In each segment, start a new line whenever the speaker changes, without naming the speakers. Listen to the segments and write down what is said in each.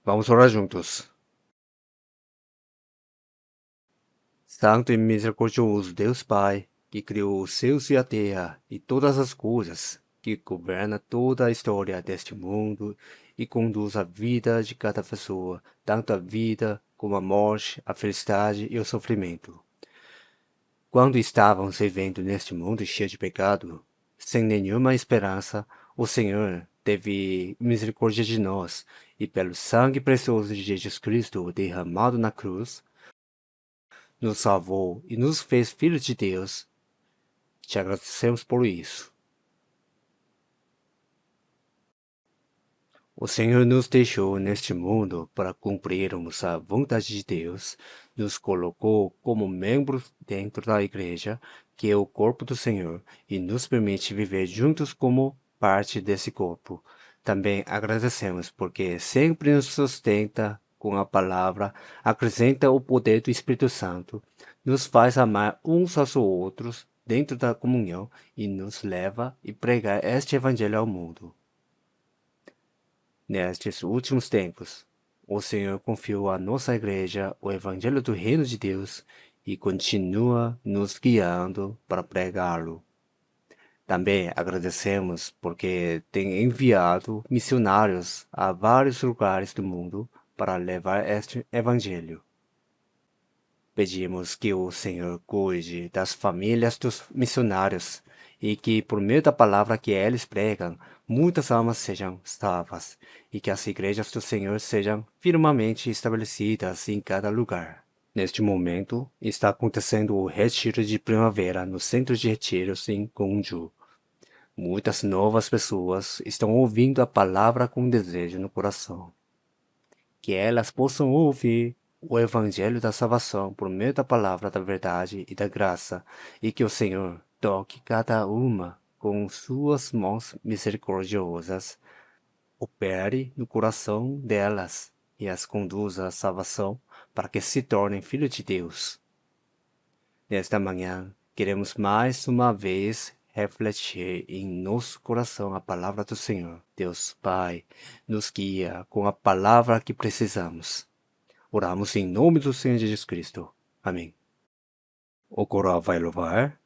Vamos orar juntos. Santo e misericordioso Deus Pai, que criou os céus e a terra e todas as coisas, que governa toda a história deste mundo e conduz a vida de cada pessoa, tanto a vida como a morte, a felicidade e o sofrimento. Quando estávamos vivendo neste mundo cheio de pecado, sem nenhuma esperança, o Senhor teve misericórdia de nós e pelo sangue precioso de Jesus Cristo derramado na cruz, nos salvou e nos fez filhos de Deus. Te agradecemos por isso. O Senhor nos deixou neste mundo para cumprirmos a vontade de Deus, nos colocou como membros dentro da igreja, que é o corpo do Senhor, e nos permite viver juntos como parte desse corpo. Também agradecemos porque sempre nos sustenta com a palavra, acrescenta o poder do Espírito Santo, nos faz amar uns aos outros dentro da comunhão e nos leva a pregar este evangelho ao mundo. Nestes últimos tempos, o Senhor confiou à nossa igreja o Evangelho do Reino de Deus e continua nos guiando para pregá-lo. Também agradecemos porque tem enviado missionários a vários lugares do mundo para levar este Evangelho. Pedimos que o Senhor cuide das famílias dos missionários e que, por meio da palavra que eles pregam, muitas almas sejam salvas e que as igrejas do Senhor sejam firmemente estabelecidas em cada lugar. Neste momento, está acontecendo o retiro de primavera no centro de retiros em Gwangju. Muitas novas pessoas estão ouvindo a palavra com desejo no coração. Que elas possam ouvir o Evangelho da salvação por meio da palavra da verdade e da graça, e que o Senhor toque cada uma com suas mãos misericordiosas, opere no coração delas e as conduza à salvação para que se tornem filhos de Deus. Nesta manhã, queremos mais uma vez refletir em nosso coração a palavra do Senhor. Deus Pai, nos guia com a palavra que precisamos. Oramos em nome do Senhor Jesus Cristo. Amém. O coral vai louvar.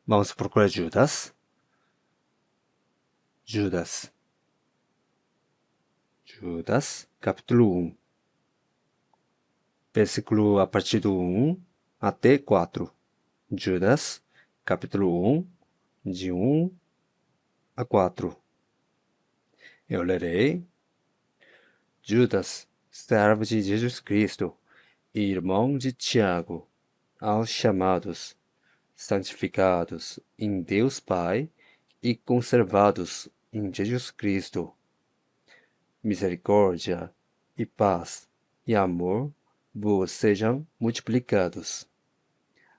Vamos procurar Judas. Judas. Judas, capítulo 1. Versículo a partir do 1 até 4. Judas, capítulo 1, de 1 a 4. Eu lerei. Judas, servo de Jesus Cristo, e irmão de Tiago, aos chamados, santificados em Deus Pai e conservados em Jesus Cristo, misericórdia e paz e amor vos sejam multiplicados.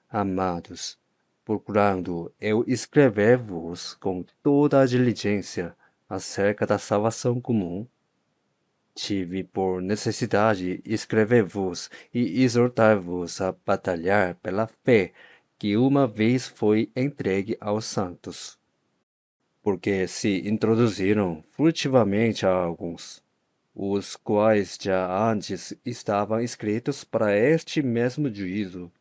Amados, procurando eu escrever-vos com toda a diligência acerca da salvação comum, tive por necessidade escrever-vos e exortar-vos a batalhar pela fé que uma vez foi entregue aos santos. Porque se introduziram furtivamente a alguns, os quais já antes estavam escritos para este mesmo juízo,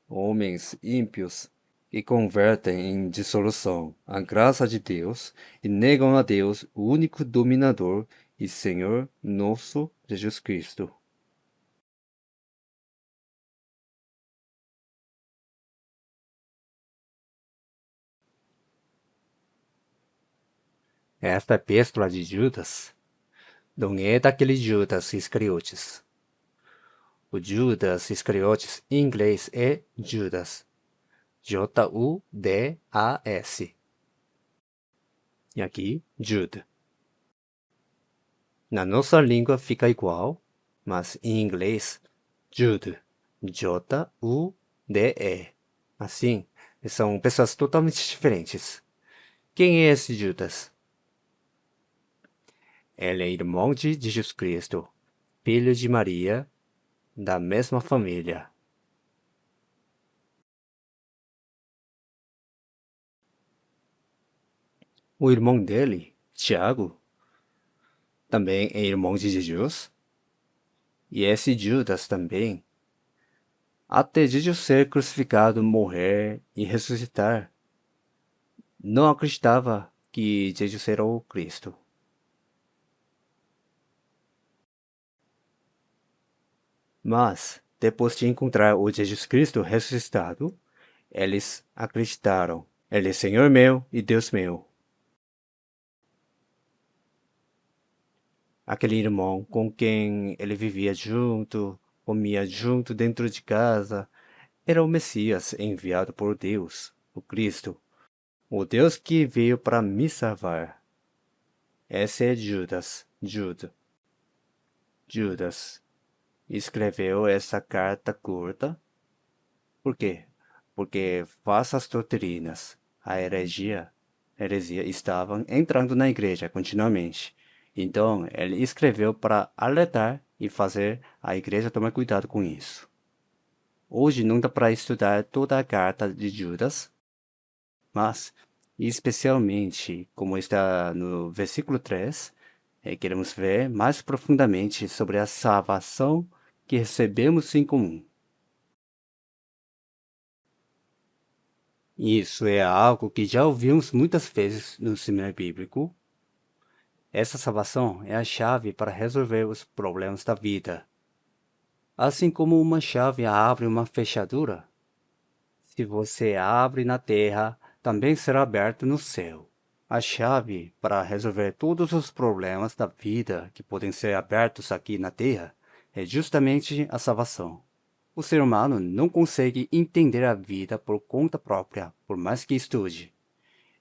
homens ímpios, que convertem em dissolução a graça de Deus e negam a Deus, o único dominador e Senhor nosso Jesus Cristo. Esta epístola de Judas não é daquele Judas Iscariotes. O Judas Iscariotes em inglês é Judas. Judas. E aqui, Jude. Na nossa língua fica igual, mas em inglês, Jude. Jude. Assim, são pessoas totalmente diferentes. Quem é esse Judas? Ele é irmão de Jesus Cristo, filho de Maria, da mesma família. O irmão dele, Tiago, também é irmão de Jesus. E esse Judas também, até Jesus ser crucificado, morrer e ressuscitar, não acreditava que Jesus era o Cristo. Mas, depois de encontrar o Jesus Cristo ressuscitado, eles acreditaram. Ele é Senhor meu e Deus meu. Aquele irmão com quem ele vivia junto, comia junto dentro de casa, era o Messias enviado por Deus, o Cristo, o Deus que veio para me salvar. Esse é Judas escreveu essa carta curta. Por quê? Porque falsas doutrinas, a heresia estavam entrando na igreja continuamente. Então, ele escreveu para alertar e fazer a igreja tomar cuidado com isso. Hoje não dá para estudar toda a carta de Judas, mas, especialmente, como está no versículo 3, queremos ver mais profundamente sobre a salvação que recebemos em comum. Isso é algo que já ouvimos muitas vezes no seminário bíblico. Essa salvação é a chave para resolver os problemas da vida. Assim como uma chave abre uma fechadura, se você abre na terra, também será aberto no céu. A chave para resolver todos os problemas da vida que podem ser abertos aqui na terra é justamente a salvação. O ser humano não consegue entender a vida por conta própria, por mais que estude.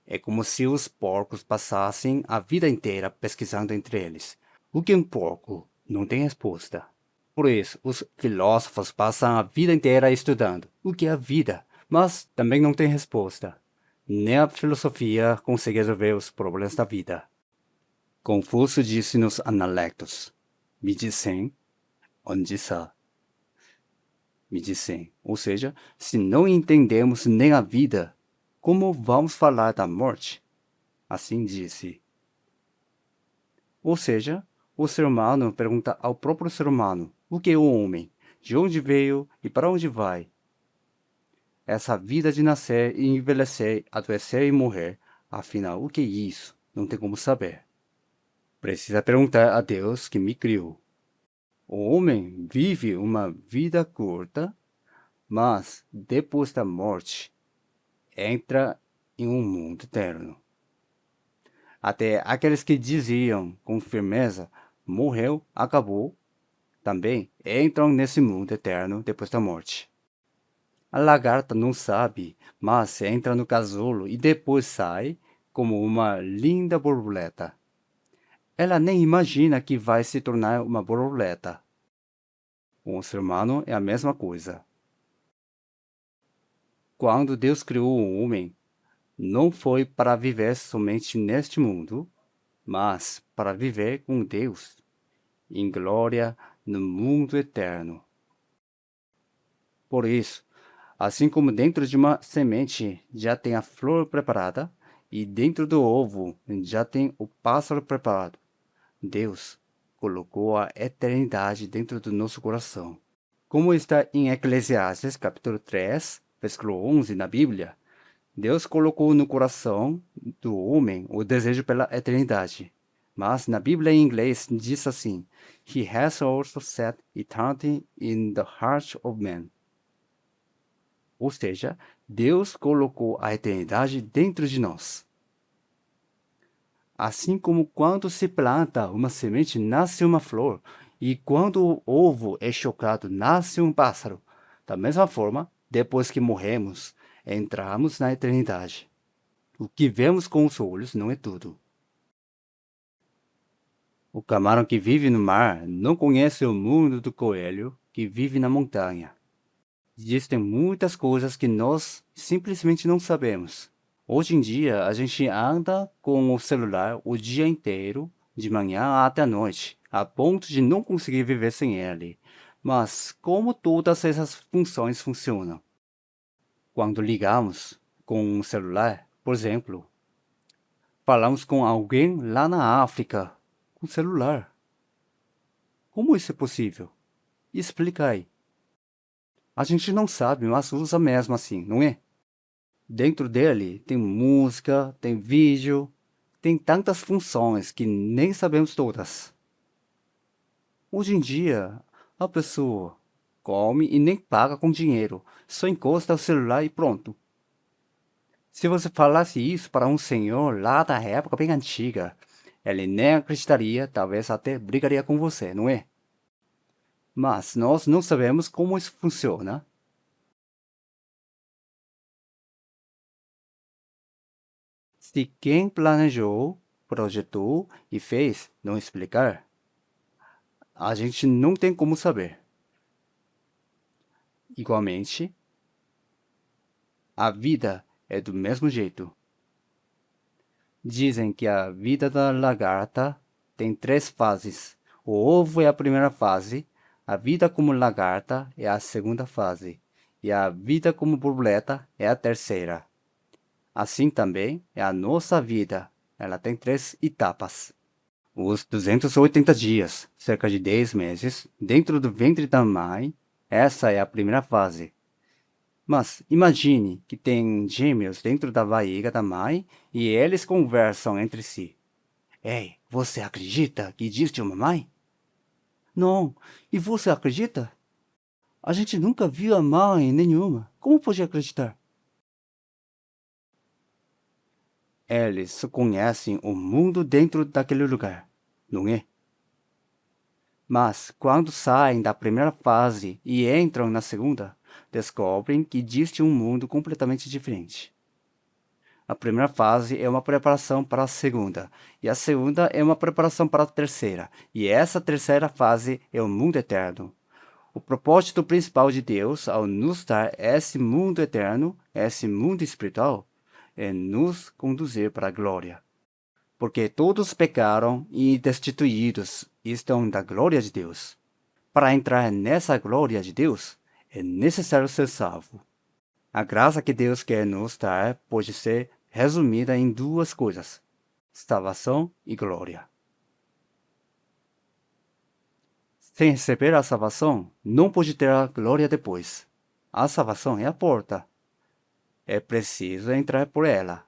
É como se os porcos passassem a vida inteira pesquisando entre eles. O que é um porco? Não tem resposta. Por isso, os filósofos passam a vida inteira estudando o que é a vida, mas também não tem resposta. Nem a filosofia consegue resolver os problemas da vida. Confúcio disse nos Analectos: me dizem, onde está? Me dizem, ou seja, se não entendemos nem a vida, como vamos falar da morte? Assim disse. Ou seja, o ser humano pergunta ao próprio ser humano: o que é o homem? De onde veio e para onde vai? essa vida de nascer e envelhecer, adoecer e morrer. Afinal, o que é isso? Não tem como saber. Precisa perguntar a Deus que me criou. O homem vive uma vida curta, mas depois da morte entra em um mundo eterno. Até aqueles que diziam com firmeza, morreu, acabou, também entram nesse mundo eterno depois da morte. A lagarta não sabe, mas entra no casulo e depois sai como uma linda borboleta. Ela nem imagina que vai se tornar uma borboleta. O ser humano é a mesma coisa. Quando Deus criou o homem, não foi para viver somente neste mundo, mas para viver com Deus, em glória no mundo eterno. Por isso, assim como dentro de uma semente já tem a flor preparada, e dentro do ovo já tem o pássaro preparado, Deus colocou a eternidade dentro do nosso coração. Como está em Eclesiastes capítulo 3, versículo 11 na Bíblia, Deus colocou no coração do homem o desejo pela eternidade. Mas na Bíblia em inglês diz assim: He has also set eternity in the heart of man. Ou seja, Deus colocou a eternidade dentro de nós. Assim como quando se planta uma semente, nasce uma flor, e quando o ovo é chocado, nasce um pássaro. Da mesma forma, depois que morremos, entramos na eternidade. O que vemos com os olhos não é tudo. O camarão que vive no mar não conhece o mundo do coelho que vive na montanha. Existem muitas coisas que nós simplesmente não sabemos. Hoje em dia, a gente anda com o celular o dia inteiro, de manhã até a noite, a ponto de não conseguir viver sem ele. Mas como todas essas funções funcionam? Quando ligamos com o celular, por exemplo, falamos com alguém lá na África com celular. Como isso é possível? Explica aí. A gente não sabe, mas usa mesmo assim, não é? Dentro dele tem música, tem vídeo, tem tantas funções que nem sabemos todas. Hoje em dia, a pessoa come e nem paga com dinheiro, só encosta o celular e pronto. Se você falasse isso para um senhor lá da época bem antiga, ele nem acreditaria, talvez até brigaria com você, não é? Mas nós não sabemos como isso funciona. Se quem planejou, projetou e fez não explicar, a gente não tem como saber. Igualmente, a vida é do mesmo jeito. Dizem que a vida da lagarta tem 3 fases. O ovo é a primeira fase, a vida como lagarta é a segunda fase, e a vida como borboleta é a terceira. Assim também é a nossa vida, ela tem 3 etapas. Os 280 dias, cerca de 10 meses, dentro do ventre da mãe, essa é a primeira fase. Mas imagine que tem gêmeos dentro da barriga da mãe e eles conversam entre si. Ei, você acredita que existe uma mãe? Não. E você acredita? A gente nunca viu a mãe nenhuma. Como pode acreditar? Eles só conhecem o mundo dentro daquele lugar, não é? Mas quando saem da primeira fase e entram na segunda, descobrem que existe um mundo completamente diferente. A primeira fase é uma preparação para a segunda, e a segunda é uma preparação para a terceira, e essa terceira fase é o mundo eterno. O propósito principal de Deus ao nos dar esse mundo eterno, esse mundo espiritual, é nos conduzir para a glória. Porque todos pecaram e destituídos estão da glória de Deus. Para entrar nessa glória de Deus, é necessário ser salvo. A graça que Deus quer nos dar pode ser resumida em 2 coisas: salvação e glória. Sem receber a salvação, não pode ter a glória depois. A salvação é a porta. É preciso entrar por ela.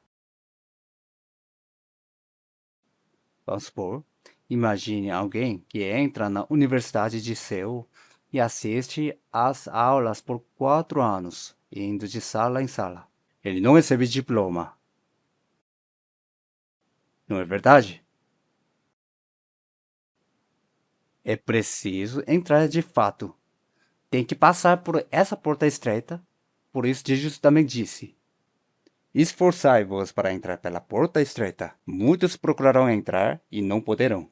Vamos supor, imagine alguém que entra na Universidade de Seul e assiste às aulas por 4 anos, indo de sala em sala. Ele não recebe diploma. Não é verdade? É preciso entrar de fato. Tem que passar por essa porta estreita. Por isso Jesus também disse: esforçai-vos para entrar pela porta estreita. Muitos procurarão entrar e não poderão.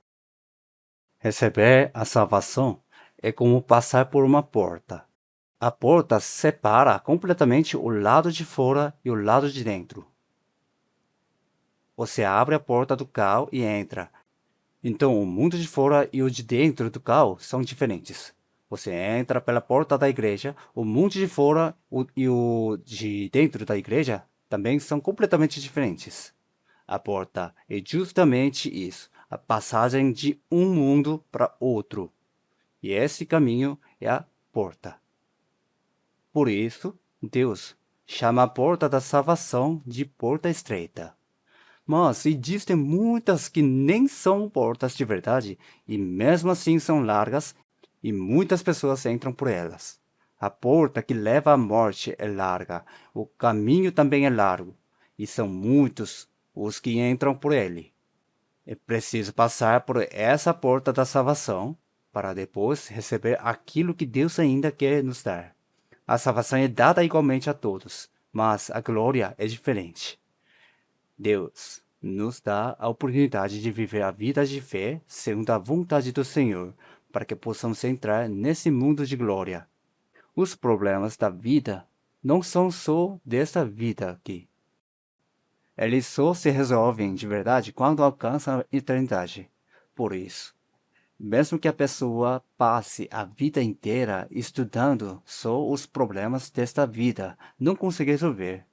Receber a salvação é como passar por uma porta. A porta separa completamente o lado de fora e o lado de dentro. Você abre a porta do carro e entra. Então, o mundo de fora e o de dentro do carro são diferentes. Você entra pela porta da igreja, o mundo de fora e o de dentro da igreja também são completamente diferentes. A porta é justamente isso, a passagem de um mundo para outro. E esse caminho é a porta. Por isso, Deus chama a porta da salvação de porta estreita. Mas existem muitas que nem são portas de verdade e mesmo assim são largas e muitas pessoas entram por elas. A porta que leva à morte é larga, o caminho também é largo e são muitos os que entram por ele. É preciso passar por essa porta da salvação para depois receber aquilo que Deus ainda quer nos dar. A salvação é dada igualmente a todos, mas a glória é diferente. Deus nos dá a oportunidade de viver a vida de fé segundo a vontade do Senhor, para que possamos entrar nesse mundo de glória. Os problemas da vida não são só desta vida aqui. Eles só se resolvem de verdade quando alcançam a eternidade. Por isso, mesmo que a pessoa passe a vida inteira estudando só os problemas desta vida, não consegue resolver.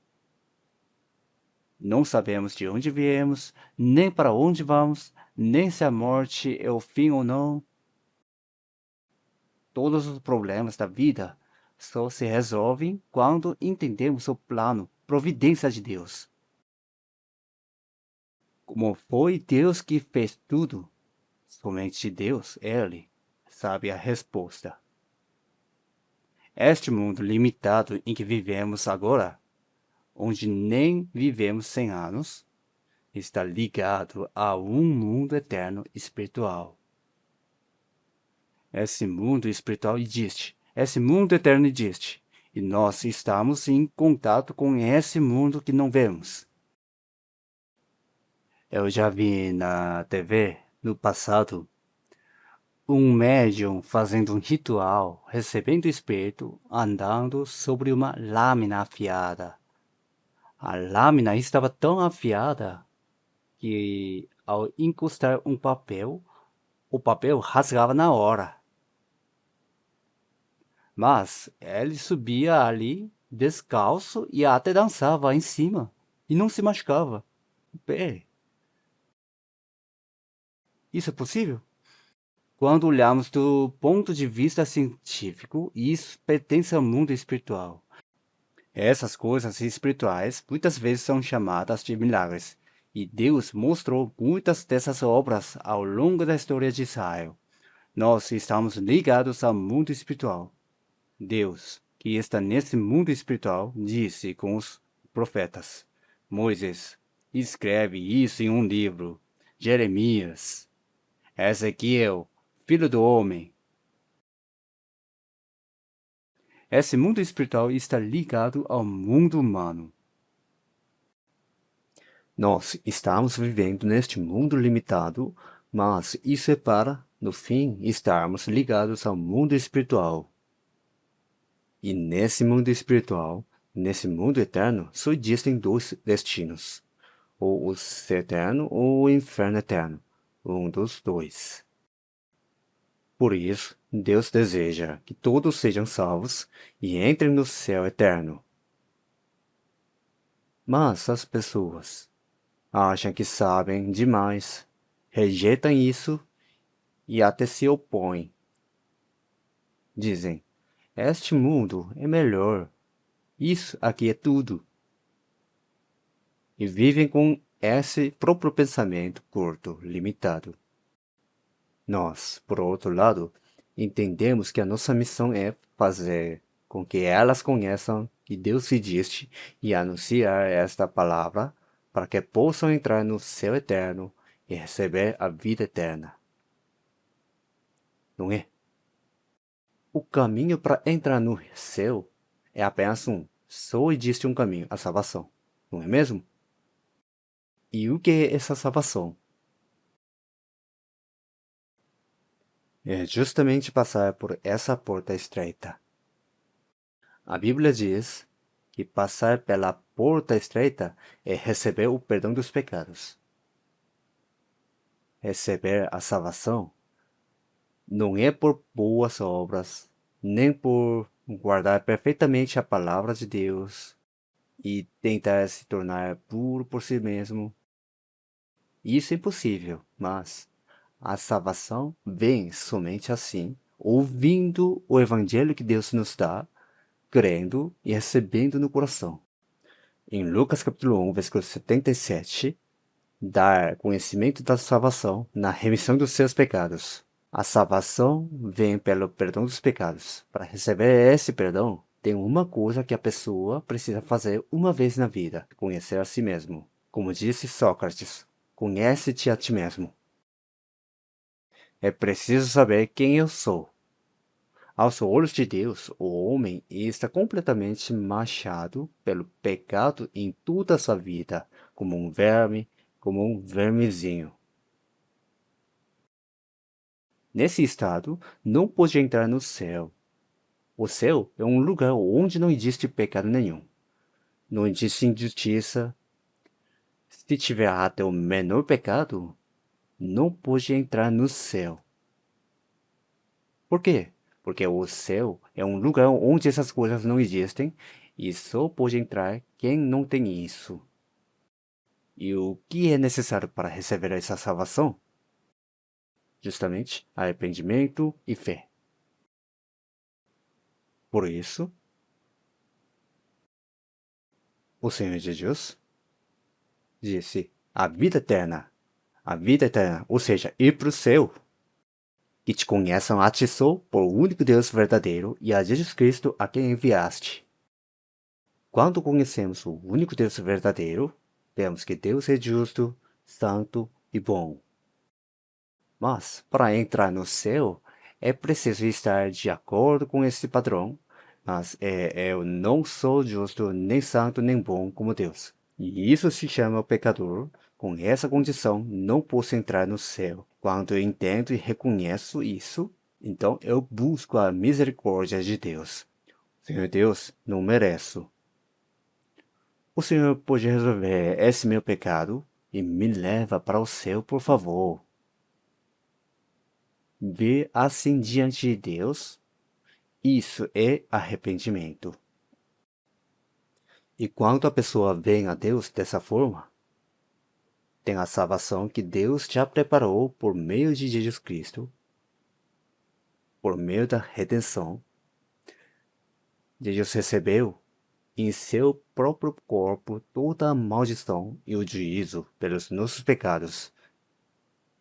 Não sabemos de onde viemos, nem para onde vamos, nem se a morte é o fim ou não. Todos os problemas da vida só se resolvem quando entendemos o plano, providência de Deus. Como foi Deus que fez tudo, somente Deus, Ele, sabe a resposta. Este mundo limitado em que vivemos agora, onde nem vivemos 100 anos, está ligado a um mundo eterno espiritual. Esse mundo espiritual existe, esse mundo eterno existe, e nós estamos em contato com esse mundo que não vemos. Eu já vi na TV, no passado, um médium fazendo um ritual, recebendo o espírito, andando sobre uma lâmina afiada. A lâmina estava tão afiada que, ao encostar um papel, o papel rasgava na hora. Mas ele subia ali descalço e até dançava em cima e não se machucava o pé. Isso é possível? Quando olhamos do ponto de vista científico, isso pertence ao mundo espiritual. Essas coisas espirituais muitas vezes são chamadas de milagres, e Deus mostrou muitas dessas obras ao longo da história de Israel. Nós estamos ligados ao mundo espiritual. Deus, que está nesse mundo espiritual, disse com os profetas: Moisés, escreve isso em um livro. Jeremias, Ezequiel, filho do homem. Esse mundo espiritual está ligado ao mundo humano. Nós estamos vivendo neste mundo limitado, mas isso é para, no fim, estarmos ligados ao mundo espiritual. E nesse mundo espiritual, nesse mundo eterno, só existem dois destinos: ou o céu eterno ou o inferno eterno, um dos dois. Por isso, Deus deseja que todos sejam salvos e entrem no céu eterno. Mas as pessoas acham que sabem demais, rejeitam isso e até se opõem. Dizem: este mundo é melhor. Isso aqui é tudo. e vivem com esse próprio pensamento curto, limitado. Nós, por outro lado, entendemos que a nossa missão é fazer com que elas conheçam que Deus existe e anunciar esta palavra para que possam entrar no céu eterno e receber a vida eterna. Não é? O caminho para entrar no céu é apenas um. Só existe um caminho, a salvação. Não é mesmo? E o que é essa salvação? É justamente passar por essa porta estreita. A Bíblia diz que passar pela porta estreita é receber o perdão dos pecados. Receber a salvação não é por boas obras, nem por guardar perfeitamente a palavra de Deus e tentar se tornar puro por si mesmo. Isso é impossível, mas a salvação vem somente assim, ouvindo o evangelho que Deus nos dá, crendo e recebendo no coração. Em Lucas capítulo 1, versículo 77, dar conhecimento da salvação na remissão dos seus pecados. A salvação vem pelo perdão dos pecados. Para receber esse perdão, tem uma coisa que a pessoa precisa fazer uma vez na vida: conhecer a si mesmo. Como disse Sócrates, conhece-te a ti mesmo. É preciso saber quem eu sou. Aos olhos de Deus, o homem está completamente manchado pelo pecado em toda a sua vida, como um vermezinho. Nesse estado, não pode entrar no céu. O céu é um lugar onde não existe pecado nenhum. Não existe injustiça. Se tiver até o menor pecado, não pode entrar no céu. Por quê? Porque o céu é um lugar onde essas coisas não existem e só pode entrar quem não tem isso. E o que é necessário para receber essa salvação? Justamente arrependimento e fé. Por isso, o Senhor Jesus disse: a vida eterna, ou seja, ir para o céu, que te conheçam a ti só, por o único Deus verdadeiro, e a Jesus Cristo a quem enviaste. Quando conhecemos o único Deus verdadeiro, vemos que Deus é justo, santo e bom. Mas, para entrar no céu, é preciso estar de acordo com esse padrão, mas eu não sou justo, nem santo, nem bom como Deus. E isso se chama pecador. Com essa condição, não posso entrar no céu. Quando eu entendo e reconheço isso, então eu busco a misericórdia de Deus. Senhor Deus, não mereço. O Senhor pode resolver esse meu pecado e me leva para o céu, por favor. Ver assim diante de Deus, isso é arrependimento. E quando a pessoa vem a Deus dessa forma, tem a salvação que Deus já preparou por meio de Jesus Cristo, por meio da redenção. Jesus recebeu em seu próprio corpo toda a maldição e o juízo pelos nossos pecados.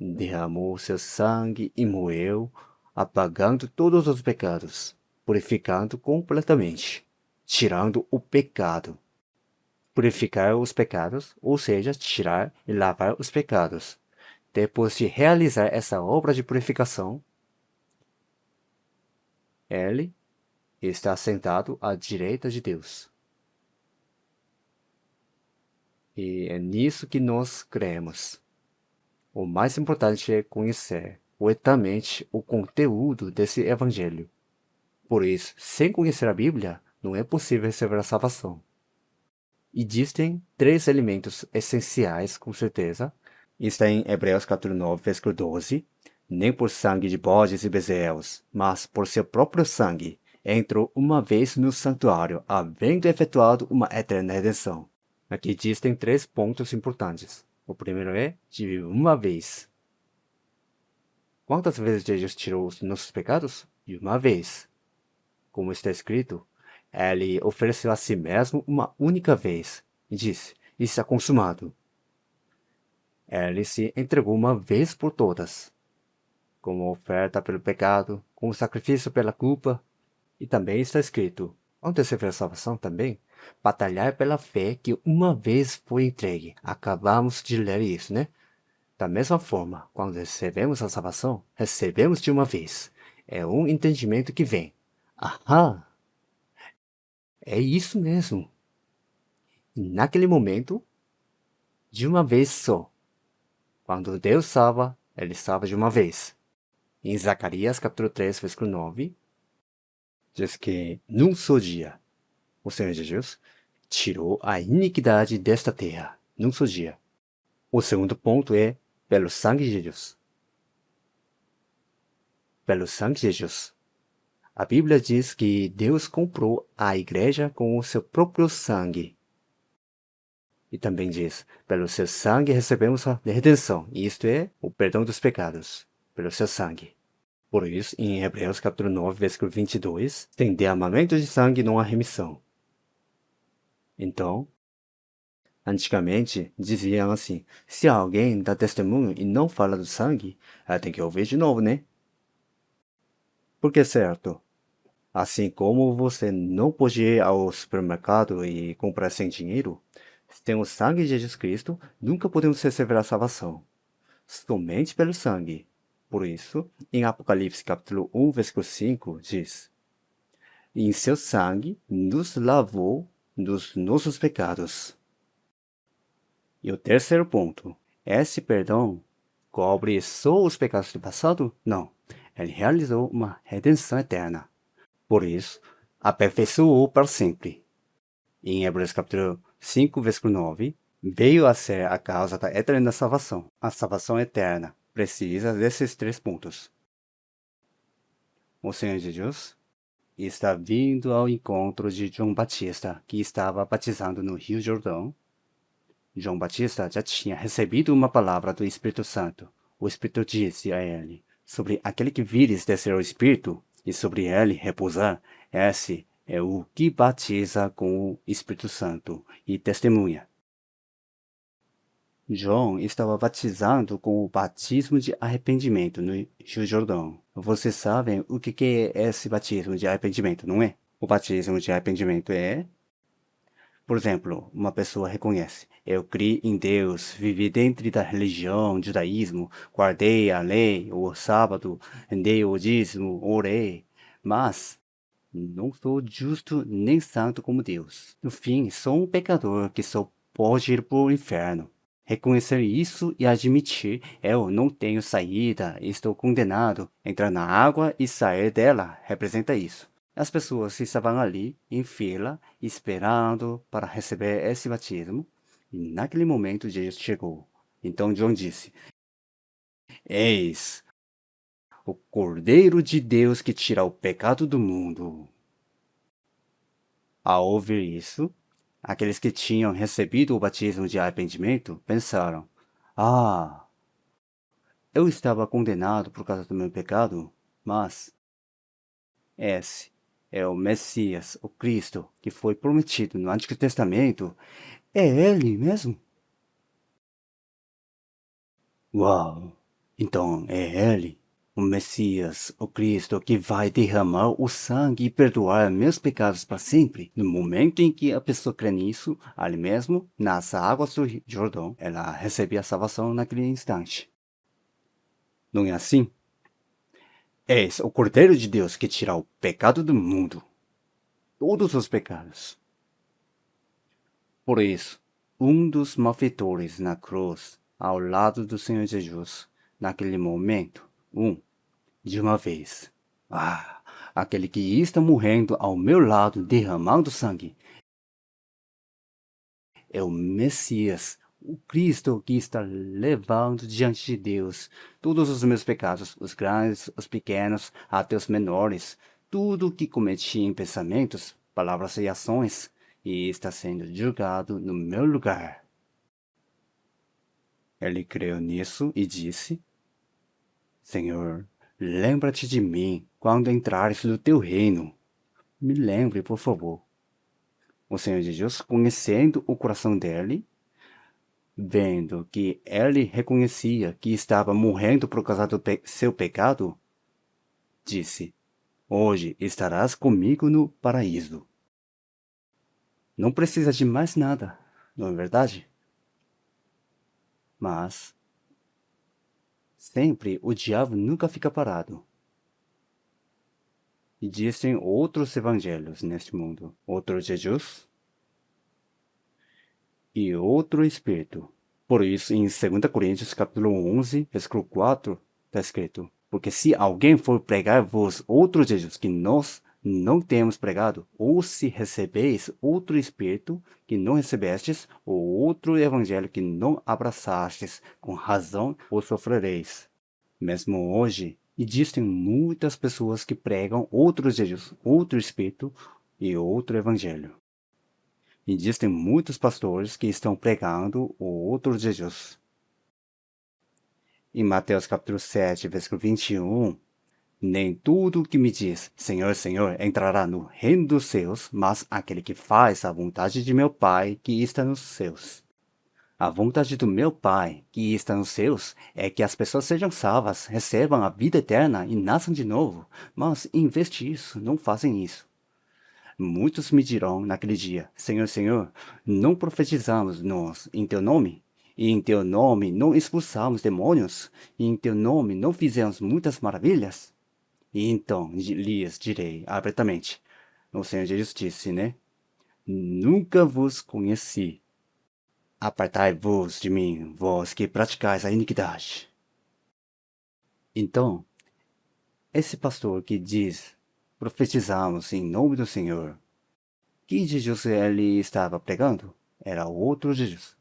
Derramou seu sangue e morreu, apagando todos os pecados, purificando completamente, tirando o pecado. Purificar os pecados, ou seja, tirar e lavar os pecados. Depois de realizar essa obra de purificação, ele está sentado à direita de Deus. E é nisso que nós cremos. O mais importante é conhecer corretamente o conteúdo desse evangelho. Por isso, sem conhecer a Bíblia, não é possível receber a salvação. Existem três elementos essenciais, com certeza. Está em Hebreus capítulo 9, versículo 12. Nem por sangue de bodes e bezerros, mas por seu próprio sangue, entrou uma vez no santuário, havendo efetuado uma eterna redenção. Aqui existem três pontos importantes. O primeiro é de uma vez. Quantas vezes Jesus tirou os nossos pecados? De uma vez. Como está escrito, ele ofereceu a si mesmo uma única vez. E disse, está consumado. Ele se entregou uma vez por todas, como oferta pelo pecado, como sacrifício pela culpa. E também está escrito, onde você vê a salvação também, batalhar pela fé que uma vez foi entregue. Acabamos de ler isso, né? Da mesma forma, quando recebemos a salvação, recebemos de uma vez. É um entendimento que vem. Aham, é isso mesmo. E naquele momento, de uma vez só. Quando Deus salva, Ele salva de uma vez. Em Zacarias capítulo 3, versículo 9, diz que num só dia, o Senhor Jesus tirou a iniquidade desta terra, num só dia. O segundo ponto é pelo sangue de Jesus. Pelo sangue de Jesus. A Bíblia diz que Deus comprou a igreja com o seu próprio sangue. E também diz, pelo seu sangue recebemos a redenção, isto é, o perdão dos pecados, pelo seu sangue. Por isso, em Hebreus capítulo 9, versículo 22, sem derramamento de sangue não há remissão. Então, antigamente, diziam assim, se alguém dá testemunho e não fala do sangue, ela tem que ouvir de novo, né? Porque é certo. Assim como você não pode ir ao supermercado e comprar sem dinheiro, sem o sangue de Jesus Cristo, nunca podemos receber a salvação. Somente pelo sangue. Por isso, em Apocalipse capítulo 1, versículo 5, diz, e em seu sangue nos lavou dos nossos pecados. E o terceiro ponto, esse perdão cobre só os pecados do passado? Não, ele realizou uma redenção eterna. Por isso, aperfeiçoou para sempre. E em Hebreus capítulo 5, versículo 9, veio a ser a causa da eterna salvação. A salvação eterna precisa desses três pontos. O Senhor Jesus está vindo ao encontro de João Batista, que estava batizando no Rio Jordão. João Batista já tinha recebido uma palavra do Espírito Santo. O Espírito disse a ele, sobre aquele que vires descer o Espírito, e sobre ele repousar, esse é o que batiza com o Espírito Santo e testemunha. João estava batizando com o batismo de arrependimento no Rio Jordão. Vocês sabem o que é esse batismo de arrependimento, não é? O batismo de arrependimento é, por exemplo, uma pessoa reconhece, eu criei em Deus, vivi dentro da religião, judaísmo, guardei a lei, o sábado, dei o dízimo, orei, mas não sou justo nem santo como Deus. No fim, sou um pecador que só pode ir para o inferno. Reconhecer isso e admitir, eu não tenho saída, estou condenado. Entrar na água e sair dela representa isso. As pessoas estavam ali, em fila, esperando para receber esse batismo. E naquele momento Jesus chegou. Então João disse, eis o Cordeiro de Deus que tira o pecado do mundo. Ao ouvir isso, aqueles que tinham recebido o batismo de arrependimento pensaram, ah, eu estava condenado por causa do meu pecado, mas esse é o Messias, o Cristo, que foi prometido no Antigo Testamento. É ele mesmo? Uau! Então é ele, o Messias, o Cristo, que vai derramar o sangue e perdoar meus pecados para sempre. No momento em que a pessoa crê nisso, ali mesmo, nas águas do Jordão, ela recebe a salvação naquele instante. Não é assim? És o Cordeiro de Deus que tira o pecado do mundo. Todos os pecados. Por isso, um dos malfeitores na cruz, ao lado do Senhor Jesus, naquele momento, de uma vez. Ah, aquele que está morrendo ao meu lado, derramando sangue, é o Messias, o Cristo que está levando diante de Deus todos os meus pecados, os grandes, os pequenos, até os menores, tudo o que cometi em pensamentos, palavras e ações, e está sendo julgado no meu lugar. Ele creu nisso e disse, Senhor, lembra-te de mim quando entrares no teu reino. Me lembre, por favor. O Senhor Jesus, conhecendo o coração dele, Vendo que ele reconhecia que estava morrendo por causa do seu pecado, disse: Hoje estarás comigo no paraíso. Não precisa de mais nada, não é verdade? Mas sempre o diabo nunca fica parado. Existem outros evangelhos neste mundo, outro Jesus e outro Espírito. Por isso, em 2 Coríntios capítulo 11, versículo 4, está escrito: Porque se alguém for pregar-vos outro Jesus que nós não temos pregado, ou se recebeis outro Espírito que não recebestes, ou outro Evangelho que não abraçastes, com razão o sofrereis. Mesmo hoje, existem muitas pessoas que pregam outro Jesus, outro Espírito e outro Evangelho. Existem muitos pastores que estão pregando o outro Jesus. Em Mateus capítulo 7, versículo 21, nem tudo o que me diz, Senhor, Senhor, entrará no reino dos céus, mas aquele que faz a vontade de meu Pai que está nos céus. A vontade do meu Pai, que está nos céus, é que as pessoas sejam salvas, recebam a vida eterna e nasçam de novo. Mas, em vez disso, não fazem isso. Muitos me dirão naquele dia: Senhor, Senhor, não profetizamos nós em teu nome? E em teu nome não expulsamos demônios? E em teu nome não fizemos muitas maravilhas? E então lhes direi abertamente: o Senhor Jesus disse, né? Nunca vos conheci. Apartai-vos de mim, vós que praticais a iniquidade. Então, esse pastor que diz: profetizamos em nome do Senhor, que Jesus ele estava pregando? Era outro Jesus.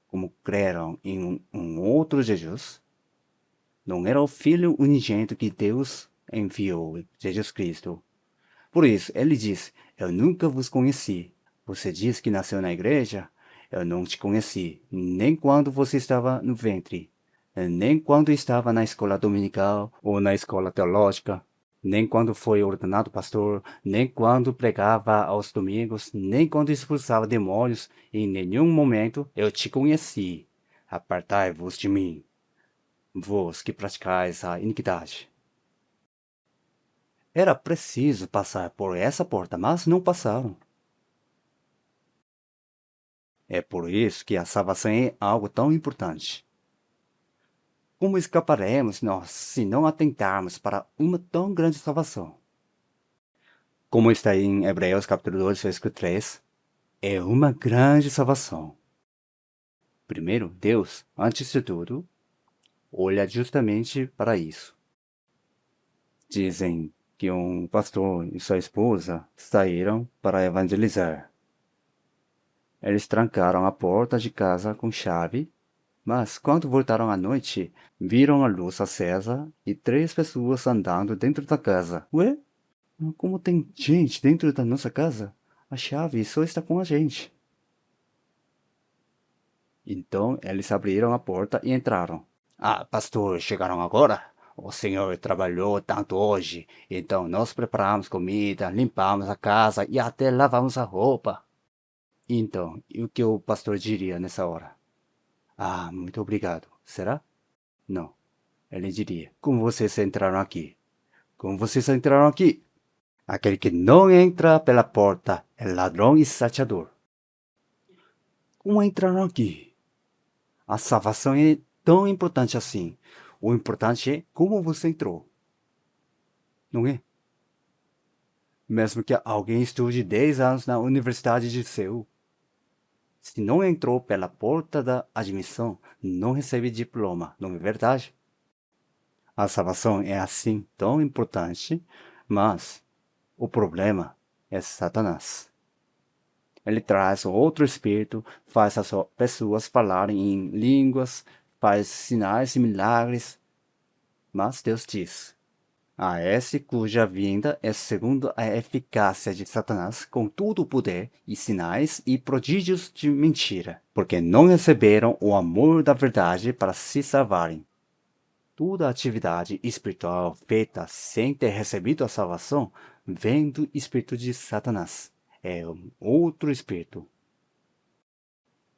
Como creram em um outro Jesus, não era o Filho unigênito que Deus enviou, Jesus Cristo. Por isso, ele diz: Eu nunca vos conheci. Você diz que nasceu na igreja? Eu não te conheci, nem quando você estava no ventre, nem quando estava na escola dominical ou na escola teológica, nem quando foi ordenado pastor, nem quando pregava aos domingos, nem quando expulsava demônios. Em nenhum momento eu te conheci. Apartai-vos de mim, vós que praticais a iniquidade. Era preciso passar por essa porta, mas não passaram. É por isso que a salvação é algo tão importante. Como escaparemos nós se não atentarmos para uma tão grande salvação? Como está em Hebreus capítulo 2, versículo 3, é uma grande salvação. Primeiro, Deus, antes de tudo, olha justamente para isso. Dizem que um pastor e sua esposa saíram para evangelizar. Eles trancaram a porta de casa com chave, mas quando voltaram à noite, viram a luz acesa e 3 pessoas andando dentro da casa. Ué? Como tem gente dentro da nossa casa? A chave só está com a gente. Então eles abriram a porta e entraram. Ah, pastor, chegaram agora? O senhor trabalhou tanto hoje, então nós preparamos comida, limpamos a casa e até lavamos a roupa. Então, e o que o pastor diria nessa hora? Ah, muito obrigado. Será? Não. Ele diria: Como vocês entraram aqui? Como vocês entraram aqui? Aquele que não entra pela porta é ladrão e salteador. Como entraram aqui? A salvação é tão importante assim. O importante é como você entrou. Não é? Mesmo que alguém estude 10 anos na Universidade de Seul, se não entrou pela porta da admissão, não recebe diploma, não é verdade? A salvação é assim tão importante, mas o problema é Satanás. Ele traz outro espírito, faz as pessoas falarem em línguas, faz sinais e milagres. Mas Deus diz: a esse cuja vinda é segundo a eficácia de Satanás, com todo o poder e sinais e prodígios de mentira, porque não receberam o amor da verdade para se salvarem. Toda atividade espiritual feita sem ter recebido a salvação vem do espírito de Satanás. É um outro espírito.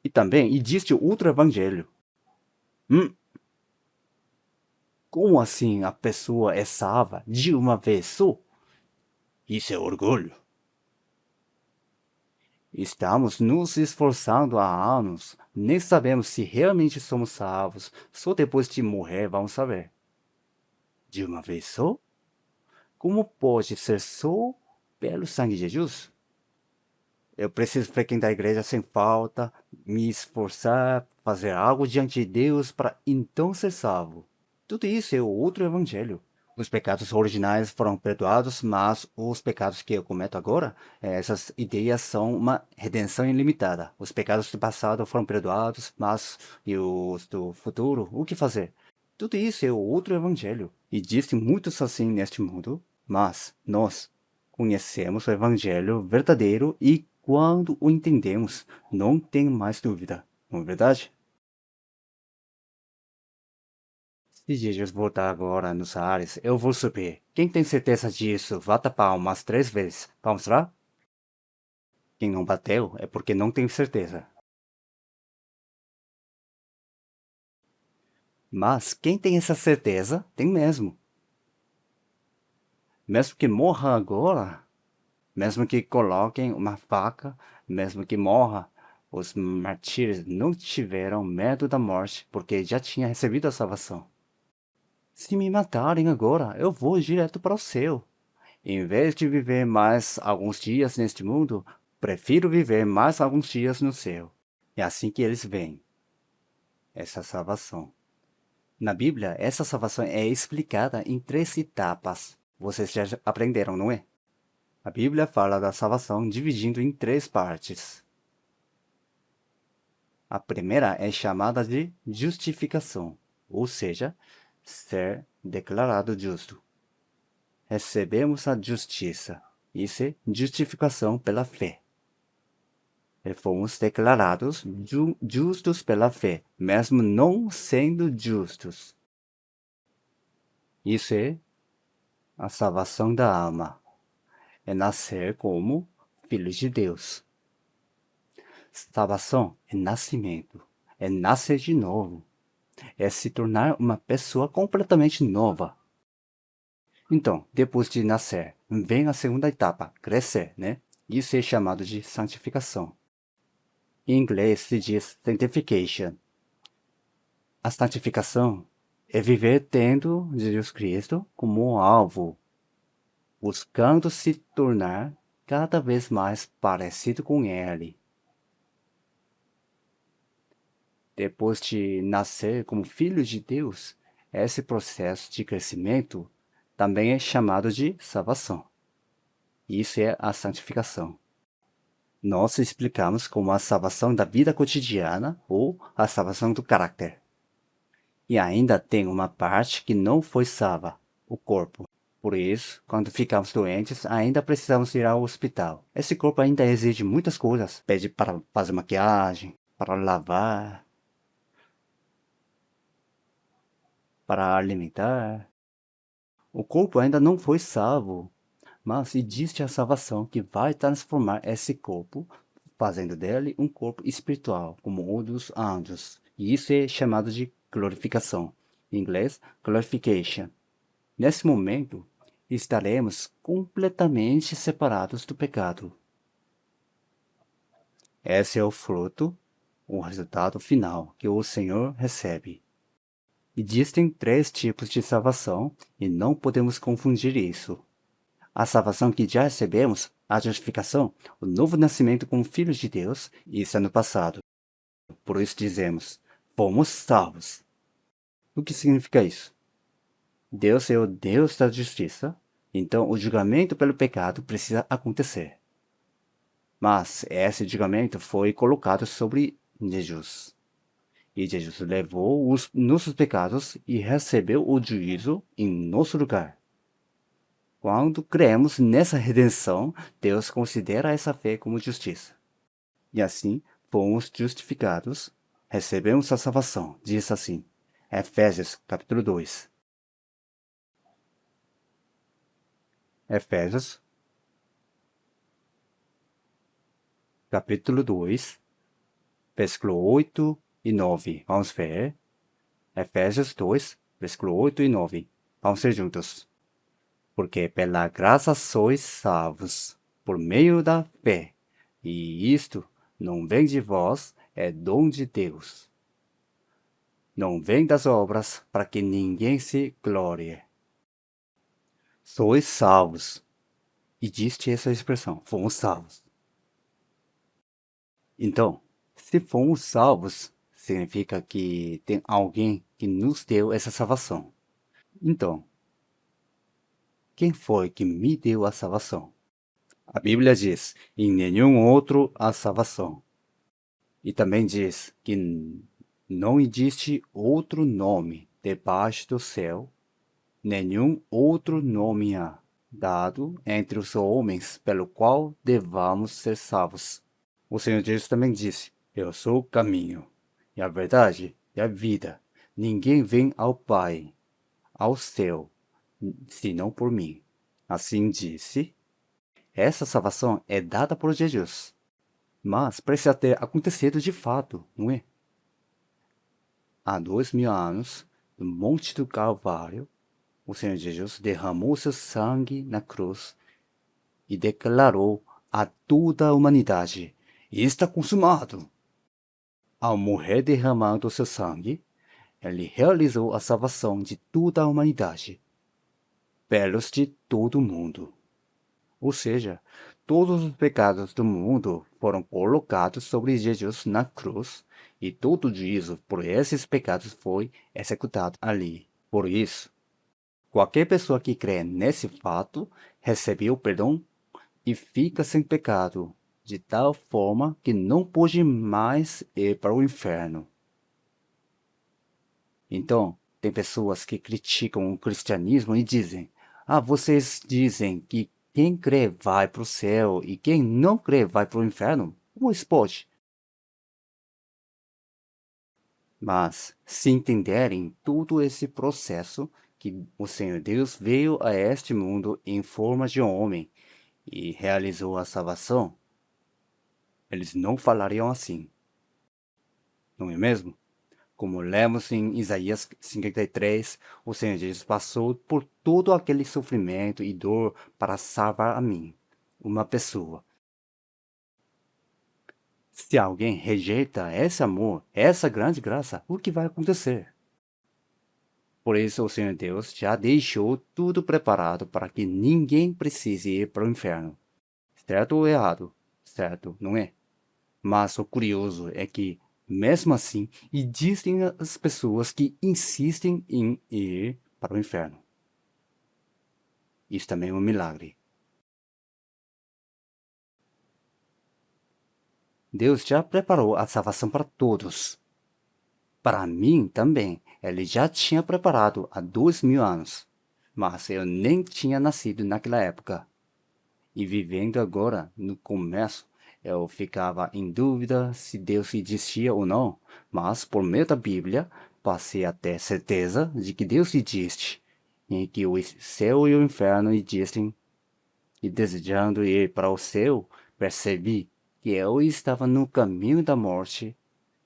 E também existe outro evangelho. Hum, como assim a pessoa é salva de uma vez só? Isso é orgulho. Estamos nos esforçando há anos, nem sabemos se realmente somos salvos. Só depois de morrer vamos saber. De uma vez só? Como pode ser só pelo sangue de Jesus? Eu preciso frequentar a igreja sem falta, me esforçar, fazer algo diante de Deus para então ser salvo. Tudo isso é outro evangelho. Os pecados originais foram perdoados, mas os pecados que eu cometo agora, essas ideias são uma redenção ilimitada. Os pecados do passado foram perdoados, mas e os do futuro, o que fazer? Tudo isso é outro evangelho. Existem muitos assim neste mundo, mas nós conhecemos o evangelho verdadeiro e quando o entendemos, não tem mais dúvida, não é verdade? Se Jesus voltar agora nos ares, eu vou subir. Quem tem certeza disso, bata palmas 3 vezes. Vamos lá? Quem não bateu é porque não tem certeza. Mas quem tem essa certeza, tem mesmo. Mesmo que morra agora, mesmo que coloquem uma faca, mesmo que morra, os martírios não tiveram medo da morte, porque já tinha recebido a salvação. Se me matarem agora, eu vou direto para o céu. Em vez de viver mais alguns dias neste mundo, prefiro viver mais alguns dias no céu. É assim que eles veem essa salvação. Na Bíblia, essa salvação é explicada em 3 etapas. Vocês já aprenderam, não é? A Bíblia fala da salvação dividindo em 3 partes. A primeira é chamada de justificação, ou seja, ser declarado justo. Recebemos a justiça. Isso é justificação pela fé. E fomos declarados justos pela fé, mesmo não sendo justos. Isso é a salvação da alma. É nascer como filhos de Deus. Salvação é nascimento. É nascer de novo. É se tornar uma pessoa completamente nova. Então, depois de nascer, vem a segunda etapa, crescer, né? Isso é chamado de santificação. Em inglês se diz sanctification. A santificação é viver tendo Jesus Cristo como um alvo, buscando se tornar cada vez mais parecido com Ele. Depois de nascer como filho de Deus, esse processo de crescimento também é chamado de salvação. Isso é a santificação. Nós explicamos como a salvação da vida cotidiana ou a salvação do caráter. E ainda tem uma parte que não foi salva, o corpo. Por isso, quando ficamos doentes, ainda precisamos ir ao hospital. Esse corpo ainda exige muitas coisas. Pede para fazer maquiagem, para lavar, para alimentar. O corpo ainda não foi salvo, mas existe a salvação que vai transformar esse corpo, fazendo dele um corpo espiritual, como o dos anjos. E isso é chamado de glorificação. Em inglês, glorification. Nesse momento, estaremos completamente separados do pecado. Esse é o fruto, o resultado final que o Senhor recebe. Existem 3 tipos de salvação e não podemos confundir isso. A salvação que já recebemos, a justificação, o novo nascimento como filhos de Deus, isso é no passado. Por isso dizemos, fomos salvos. O que significa isso? Deus é o Deus da justiça, então o julgamento pelo pecado precisa acontecer. Mas esse julgamento foi colocado sobre Jesus. E Jesus levou os nossos pecados e recebeu o juízo em nosso lugar. Quando cremos nessa redenção, Deus considera essa fé como justiça. E assim, fomos justificados, recebemos a salvação. Diz assim, Efésios capítulo 2. Efésios capítulo 2, versículo 8 e 9. Vamos ver. Efésios 2, versículo 8 e 9. Vamos ler juntos. Porque pela graça sois salvos, por meio da fé. E isto não vem de vós, é dom de Deus. Não vem das obras, para que ninguém se glorie. Sois salvos. Existe essa expressão, fomos salvos. Então, se fomos salvos, significa que tem alguém que nos deu essa salvação. Então, quem foi que me deu a salvação? A Bíblia diz, em nenhum outro há salvação. E também diz que não existe outro nome debaixo do céu, nenhum outro nome há dado entre os homens pelo qual devamos ser salvos. O Senhor Jesus também disse, eu sou o caminho, e a verdade e a vida. Ninguém vem ao Pai, ao céu, senão por mim. Assim disse, essa salvação é dada por Jesus, mas precisa ter acontecido de fato, não é? Há 2000 anos, no Monte do Calvário, o Senhor Jesus derramou seu sangue na cruz e declarou a toda a humanidade, está consumado. Ao morrer derramando seu sangue, ele realizou a salvação de toda a humanidade, pelos de todo o mundo. Ou seja, todos os pecados do mundo foram colocados sobre Jesus na cruz e todo o juízo por esses pecados foi executado ali. Por isso, qualquer pessoa que crê nesse fato recebe o perdão e fica sem pecado, de tal forma que não pode mais ir para o inferno. Então, tem pessoas que criticam o cristianismo e dizem: ah, vocês dizem que quem crê vai para o céu e quem não crê vai para o inferno? Como isso pode? Mas, se entenderem todo esse processo, que o Senhor Deus veio a este mundo em forma de homem e realizou a salvação, eles não falariam assim, não é mesmo? Como lemos em Isaías 53, o Senhor Jesus passou por todo aquele sofrimento e dor para salvar a mim, uma pessoa. Se alguém rejeita esse amor, essa grande graça, o que vai acontecer? Por isso o Senhor Deus já deixou tudo preparado para que ninguém precise ir para o inferno. Certo ou errado? Certo, não é? Mas o curioso é que, mesmo assim, existem as pessoas que insistem em ir para o inferno. Isso também é um milagre. Deus já preparou a salvação para todos. Para mim também, Ele já tinha preparado há 2000 anos. Mas eu nem tinha nascido naquela época. E vivendo agora, no começo, eu ficava em dúvida se Deus existia ou não, mas por meio da Bíblia, passei a ter certeza de que Deus existe, e que o céu e o inferno existem. E desejando ir para o céu, percebi que eu estava no caminho da morte.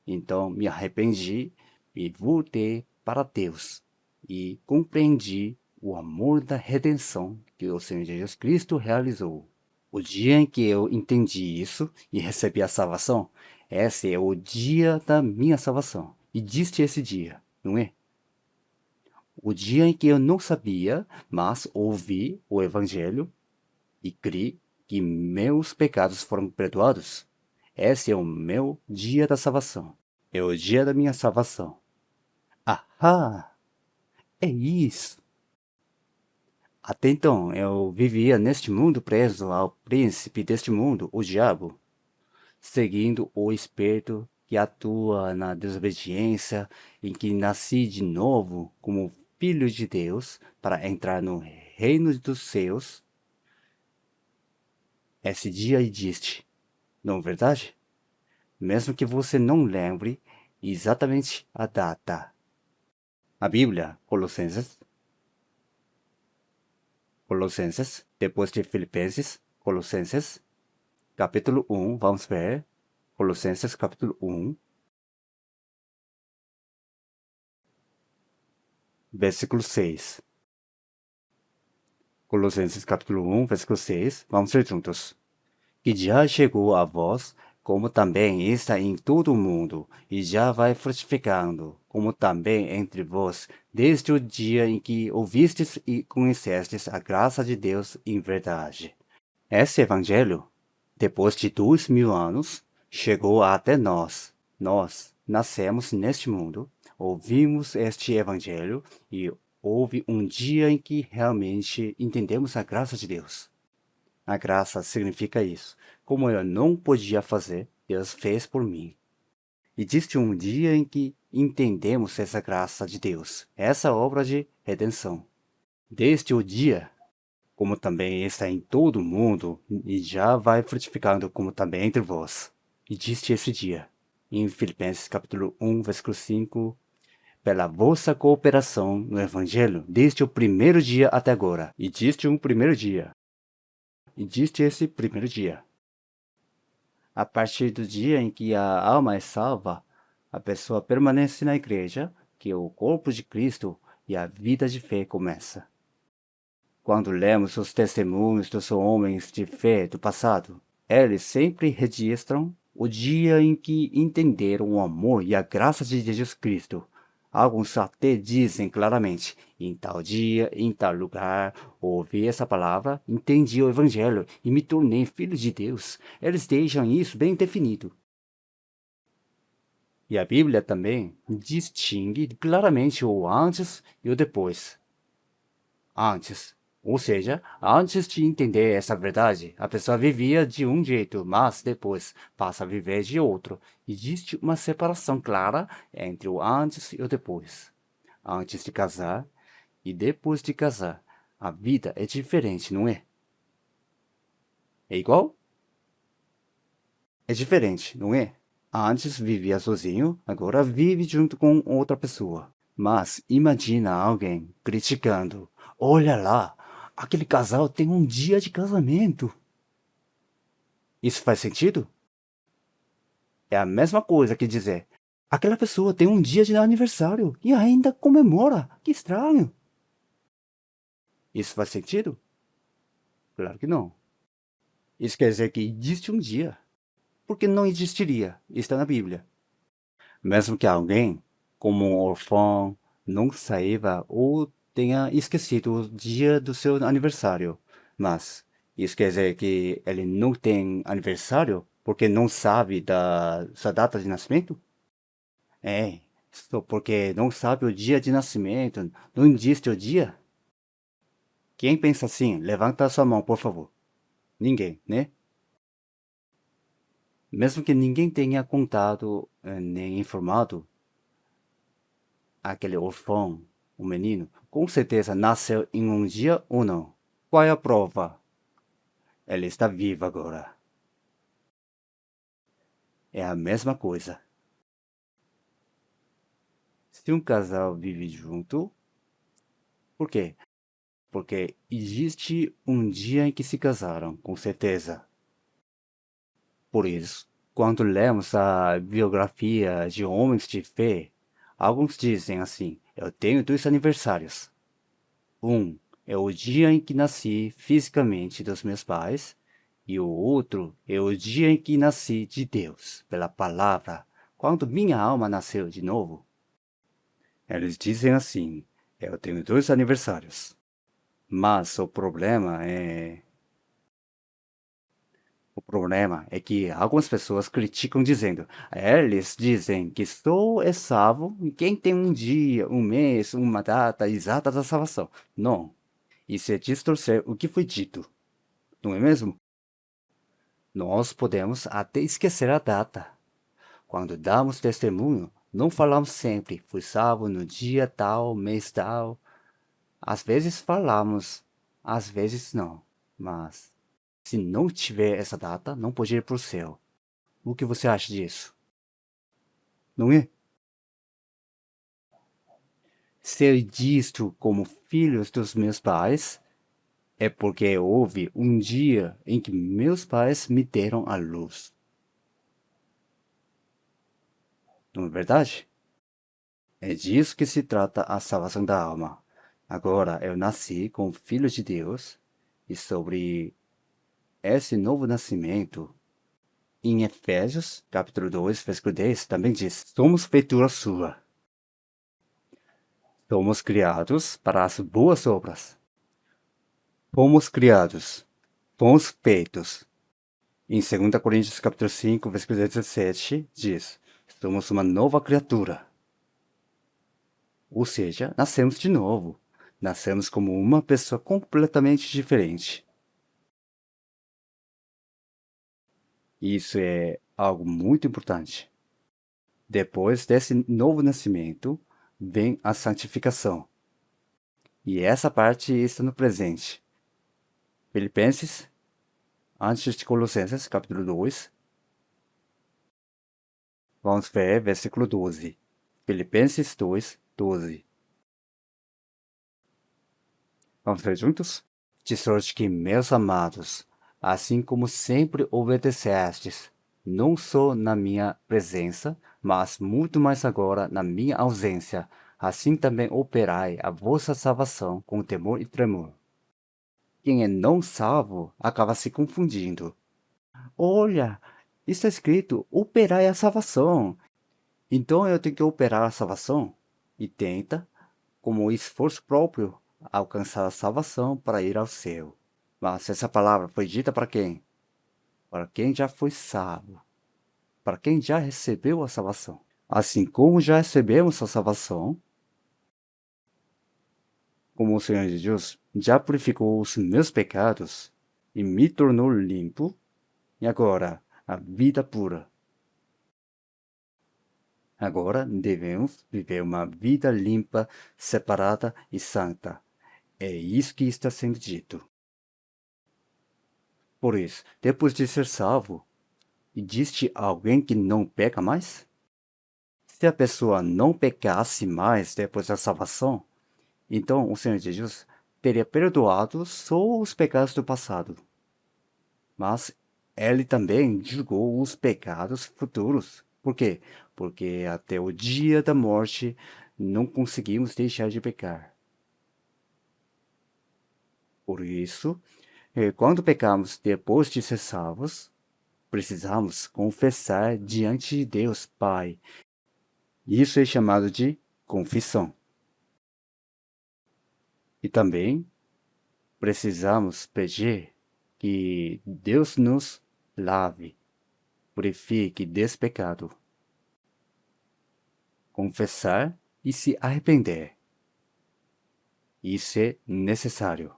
Então me arrependi e voltei para Deus e compreendi o amor da redenção que o Senhor Jesus Cristo realizou. O dia em que eu entendi isso e recebi a salvação, esse é o dia da minha salvação. E disse esse dia, não é? O dia em que eu não sabia, mas ouvi o Evangelho e criei que meus pecados foram perdoados. Esse é o meu dia da salvação. É o dia da minha salvação. Ah, é isso. Até então eu vivia neste mundo preso ao príncipe deste mundo, o diabo, seguindo o espírito que atua na desobediência, em que nasci de novo como filho de Deus para entrar no reino dos céus. Esse dia existe, não é verdade? Mesmo que você não lembre exatamente a data. A Bíblia, Colossenses, depois de Filipenses, Colossenses, capítulo 1, vamos ver. Colossenses capítulo 1, versículo 6. Colossenses capítulo 1, versículo 6. Vamos ler juntos. Que já chegou a vós, como também está em todo o mundo, e já vai frutificando, como também entre vós, desde o dia em que ouvistes e conhecestes a graça de Deus em verdade. Esse evangelho, depois de 2000 anos, chegou até nós. Nós nascemos neste mundo, ouvimos este evangelho e houve um dia em que realmente entendemos a graça de Deus. A graça significa isso. Como eu não podia fazer, Deus fez por mim. Existe um dia em que entendemos essa graça de Deus, essa obra de redenção. Desde o dia, como também está em todo o mundo, e já vai frutificando como também entre vós. Existe esse dia. Em Filipenses capítulo 1, versículo 5, pela vossa cooperação no Evangelho, desde o primeiro dia até agora. Existe um primeiro dia. Existe esse primeiro dia. A partir do dia em que a alma é salva, a pessoa permanece na igreja, que é o corpo de Cristo, e a vida de fé começa. Quando lemos os testemunhos dos homens de fé do passado, eles sempre registram o dia em que entenderam o amor e a graça de Jesus Cristo. Alguns até dizem claramente, em tal dia, em tal lugar, ouvi essa palavra, entendi o Evangelho e me tornei filho de Deus. Eles deixam isso bem definido. E a Bíblia também distingue claramente o antes e o depois. Antes, ou seja, antes de entender essa verdade, a pessoa vivia de um jeito, mas depois passa a viver de outro. Existe uma separação clara entre o antes e o depois. Antes de casar e depois de casar, a vida é diferente, não é? É igual? É diferente, não é? Antes vivia sozinho, agora vive junto com outra pessoa. Mas imagina alguém criticando. Olha lá, aquele casal tem um dia de casamento. Isso faz sentido? É a mesma coisa que dizer. Aquela pessoa tem um dia de aniversário e ainda comemora. Que estranho. Isso faz sentido? Claro que não. Isso quer dizer que existe um dia. Porque não existiria. Está na Bíblia. Mesmo que alguém, como um órfão, não saiba ou tenha esquecido o dia do seu aniversário. Mas isso quer dizer que ele não tem aniversário porque não sabe da sua data de nascimento? É, só porque não sabe o dia de nascimento, não existe o dia? Quem pensa assim, levanta a sua mão, por favor. Ninguém, né? Mesmo que ninguém tenha contado nem informado, aquele órfão, o menino, com certeza nasceu em um dia ou não. Qual é a prova? Ele está vivo agora. É a mesma coisa. Se um casal vive junto, por quê? Porque existe um dia em que se casaram, com certeza. Por isso, quando lemos a biografia de homens de fé, alguns dizem assim: eu tenho dois aniversários. Um é o dia em que nasci fisicamente dos meus pais, e o outro é o dia em que nasci de Deus, pela palavra, quando minha alma nasceu de novo. Eles dizem assim: eu tenho dois aniversários. Mas o problema é que algumas pessoas criticam dizendo, eles dizem que só é salvo quem tem um dia, um mês, uma data exata da salvação. Não, isso é distorcer o que foi dito, não é mesmo? Nós podemos até esquecer a data. Quando damos testemunho, não falamos sempre, fui salvo no dia tal, mês tal. Às vezes falamos, às vezes não. Mas se não tiver essa data, não pode ir para o céu. O que você acha disso? Não é? Ser visto como filhos dos meus pais é porque houve um dia em que meus pais me deram a luz. Não é verdade? É disso que se trata a salvação da alma. Agora eu nasci como filho de Deus, e sobre esse novo nascimento, em Efésios, capítulo 2, versículo 10, também diz: somos feitura sua. Somos criados para as boas obras. Fomos criados, fomos feitos. Em 2 Coríntios capítulo 5, versículo 17, diz: somos uma nova criatura. Ou seja, nascemos de novo. Nascemos como uma pessoa completamente diferente. Isso é algo muito importante. Depois desse novo nascimento, vem a santificação. E essa parte está no presente. Filipenses, antes de Colossenses, capítulo 2. Vamos ver versículo 12. Filipenses 2, 12. Vamos ver juntos? De sorte que, meus amados, assim como sempre obedecestes, não só na minha presença, mas muito mais agora na minha ausência, assim também operai a vossa salvação com temor e tremor. Quem é não salvo acaba se confundindo. Olha, está escrito, operai a salvação. Então eu tenho que operar a salvação? E tenta, como esforço próprio, alcançar a salvação para ir ao céu. Mas essa palavra foi dita para quem? Para quem já foi salvo, para quem já recebeu a salvação. Assim como já recebemos a salvação, como o Senhor Jesus já purificou os meus pecados e me tornou limpo, e agora a vida pura. Agora devemos viver uma vida limpa, separada e santa. É isso que está sendo dito. Por isso, depois de ser salvo, existe alguém que não peca mais? Se a pessoa não pecasse mais depois da salvação, então o Senhor Jesus teria perdoado só os pecados do passado. Mas ele também julgou os pecados futuros. Por quê? Porque até o dia da morte não conseguimos deixar de pecar. Por isso, quando pecamos depois de ser salvos, precisamos confessar diante de Deus Pai. Isso é chamado de confissão. E também precisamos pedir que Deus nos lave, purifique desse pecado. Confessar e se arrepender. Isso é necessário.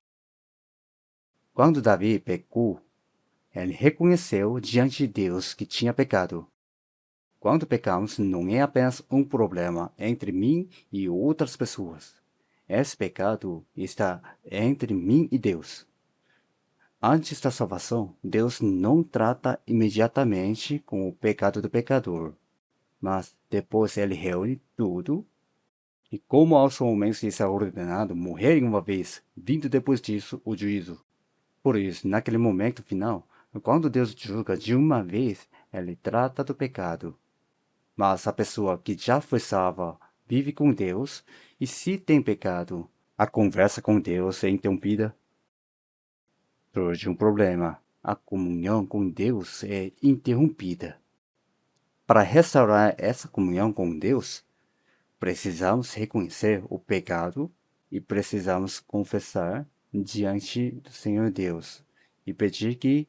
Quando Davi pecou, ele reconheceu diante de Deus que tinha pecado. Quando pecamos, não é apenas um problema entre mim e outras pessoas. Esse pecado está entre mim e Deus. Antes da salvação, Deus não trata imediatamente com o pecado do pecador, mas depois ele reúne tudo, e como aos homens está ordenado morrerem uma vez, vindo depois disso o juízo. Por isso, naquele momento final, quando Deus julga de uma vez, ele trata do pecado. Mas a pessoa que já foi salva vive com Deus, e se tem pecado, a conversa com Deus é interrompida. Surge um problema. A comunhão com Deus é interrompida. Para restaurar essa comunhão com Deus, precisamos reconhecer o pecado e precisamos confessar diante do Senhor Deus e pedir que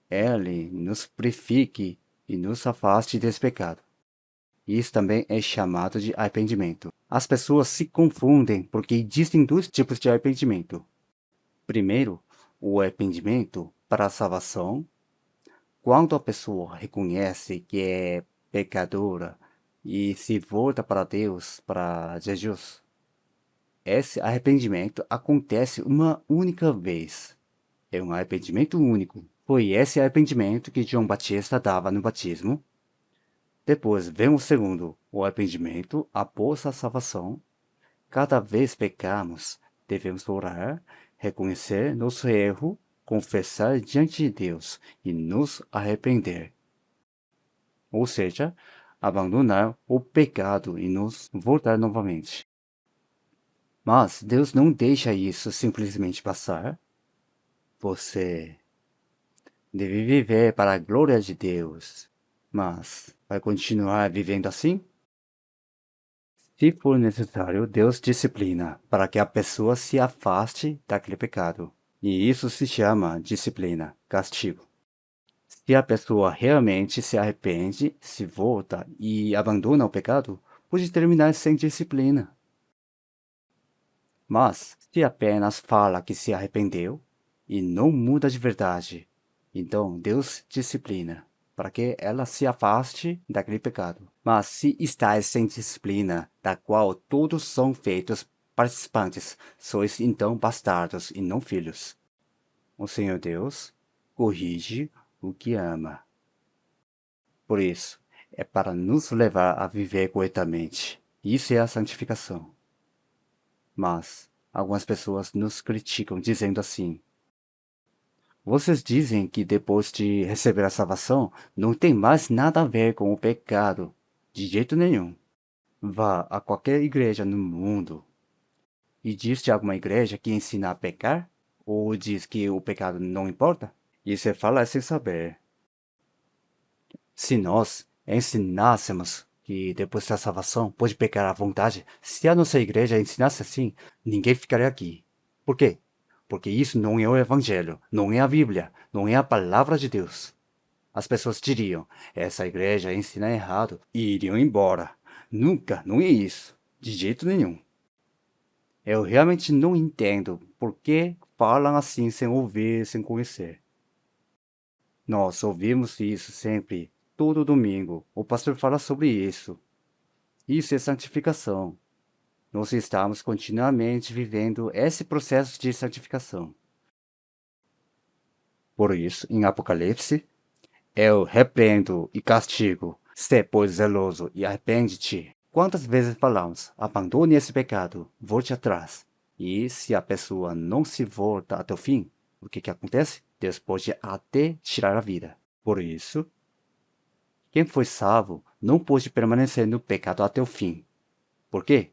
Ele nos purifique e nos afaste desse pecado. Isso também é chamado de arrependimento. As pessoas se confundem porque existem dois tipos de arrependimento. Primeiro, o arrependimento para a salvação, quando a pessoa reconhece que é pecadora e se volta para Deus, para Jesus. Esse arrependimento acontece uma única vez. É um arrependimento único. Foi esse arrependimento que João Batista dava no batismo. Depois vem o segundo, o arrependimento após a salvação. Cada vez pecamos, devemos orar, reconhecer nosso erro, confessar diante de Deus e nos arrepender. Ou seja, abandonar o pecado e nos voltar novamente. Mas Deus não deixa isso simplesmente passar. Você deve viver para a glória de Deus, mas vai continuar vivendo assim? Se for necessário, Deus disciplina para que a pessoa se afaste daquele pecado. E isso se chama disciplina, castigo. Se a pessoa realmente se arrepende, se volta e abandona o pecado, pode terminar sem disciplina. Mas, se apenas fala que se arrependeu e não muda de verdade, então Deus disciplina para que ela se afaste daquele pecado. Mas se está sem disciplina, da qual todos são feitos participantes, sois então bastardos e não filhos. O Senhor Deus corrige o que ama. Por isso, é para nos levar a viver corretamente. Isso é a santificação. Mas algumas pessoas nos criticam dizendo assim: vocês dizem que depois de receber a salvação não tem mais nada a ver com o pecado. De jeito nenhum. Vá a qualquer igreja no mundo e diz de alguma igreja que ensina a pecar? Ou diz que o pecado não importa? E você fala sem saber. Se nós ensinássemos que depois da salvação pode pecar à vontade, se a nossa igreja ensinasse assim, ninguém ficaria aqui. Por quê? Porque isso não é o Evangelho, não é a Bíblia, não é a palavra de Deus. As pessoas diriam, essa igreja ensina errado, e iriam embora. Nunca, não é isso. De jeito nenhum. Eu realmente não entendo por que falam assim sem ouvir, sem conhecer. Nós ouvimos isso sempre, todo domingo. O pastor fala sobre isso. Isso é santificação. Nós estamos continuamente vivendo esse processo de santificação. Por isso, em Apocalipse, eu repreendo e castigo. Se, pois, zeloso e arrepende-te. Quantas vezes falamos, abandone esse pecado, volte atrás. E se a pessoa não se volta até o fim, o que acontece? Deus pode até tirar a vida. Por isso, quem foi salvo não pode permanecer no pecado até o fim. Por quê?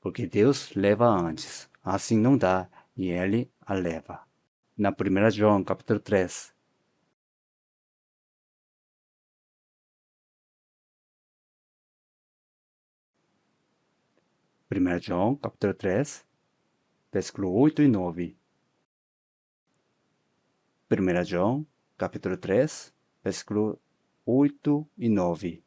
Porque Deus leva antes. Assim não dá, e Ele a leva. Na 1 João, capítulo 3. 1 João, capítulo 3, versículo 8 e 9. 1 João, capítulo 3, versículo 8 e 9.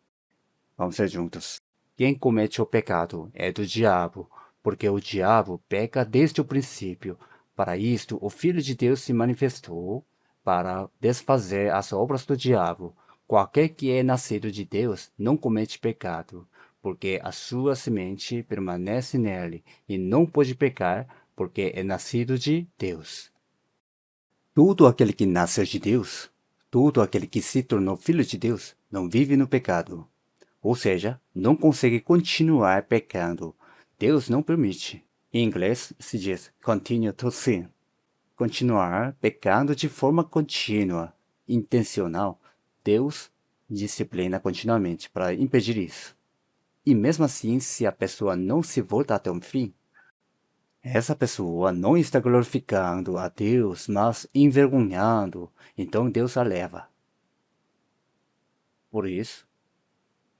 Vamos ler juntos. Quem comete o pecado é do diabo, porque o diabo peca desde o princípio. Para isto, o Filho de Deus se manifestou para desfazer as obras do diabo. Qualquer que é nascido de Deus não comete pecado, porque a sua semente permanece nele, e não pode pecar, porque é nascido de Deus. Todo aquele que nasceu de Deus, todo aquele que se tornou filho de Deus, não vive no pecado. Ou seja, não consegue continuar pecando. Deus não permite. Em inglês se diz continue to sin. Continuar pecando de forma contínua, intencional. Deus disciplina continuamente para impedir isso. E mesmo assim, se a pessoa não se volta até o fim, essa pessoa não está glorificando a Deus, mas envergonhando. Então Deus a leva. Por isso,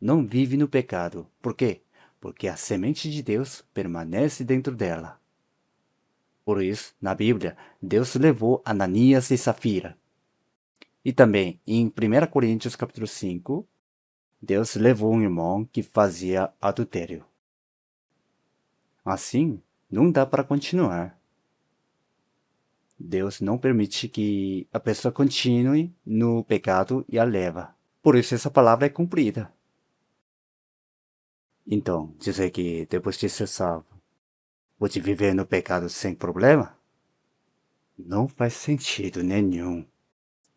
não vive no pecado. Por quê? Porque a semente de Deus permanece dentro dela. Por isso, na Bíblia, Deus levou Ananias e Safira. E também, em 1 Coríntios capítulo 5, Deus levou um irmão que fazia adultério. Assim, não dá para continuar. Deus não permite que a pessoa continue no pecado e a leva. Por isso essa palavra é cumprida. Então, dizer que depois de ser salvo, pode viver no pecado sem problema? Não faz sentido nenhum,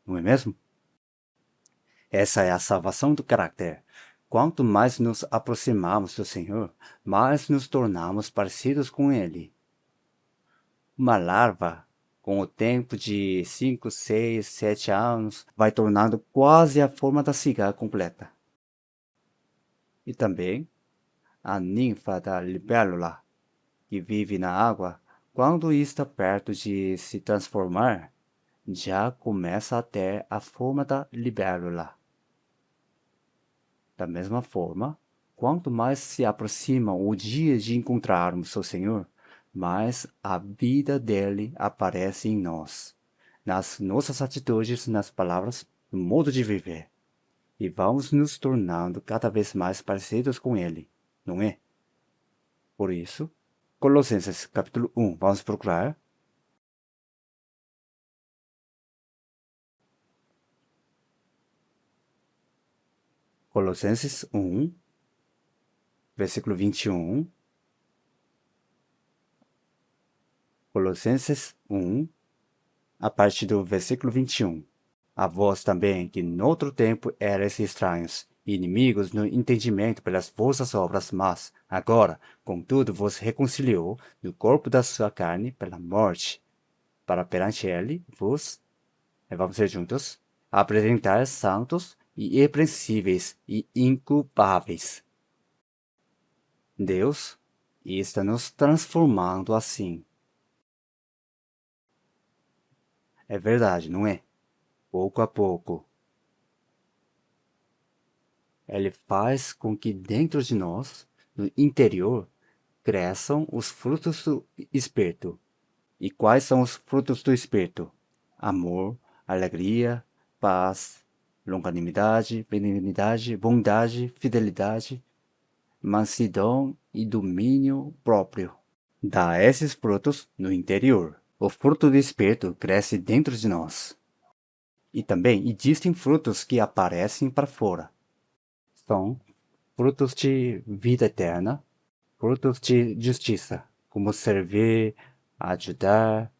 não é mesmo? Essa é a salvação do caráter. Quanto mais nos aproximamos do Senhor, mais nos tornamos parecidos com Ele. Uma larva, com o tempo de 5, 6, 7 anos, vai tornando quase a forma da cigarra completa. E também a ninfa da libélula, que vive na água, quando está perto de se transformar, já começa a ter a forma da libélula. Da mesma forma, quanto mais se aproxima o dia de encontrarmos o Senhor, mais a vida dele aparece em nós, nas nossas atitudes, nas palavras, no modo de viver. E vamos nos tornando cada vez mais parecidos com ele, não é? Por isso, Colossenses capítulo 1, vamos procurar. Colossenses 1, versículo 21. Colossenses 1, a partir do versículo 21. A vós também, que noutro tempo erais estranhos, e inimigos no entendimento pelas vossas obras, mas, agora, contudo, vos reconciliou no corpo da sua carne pela morte, para perante ele vos, vamos ser juntos, apresentar santos e irrepreensíveis e inculpáveis. Deus está nos transformando assim. É verdade, não é? Pouco a pouco. Ele faz com que dentro de nós, no interior, cresçam os frutos do Espírito. E quais são os frutos do Espírito? Amor, alegria, paz, longanimidade, benignidade, bondade, fidelidade, mansidão e domínio próprio. Dá esses frutos no interior. O fruto do Espírito cresce dentro de nós. E também existem frutos que aparecem para fora. São frutos de vida eterna, frutos de justiça, como servir, ajudar,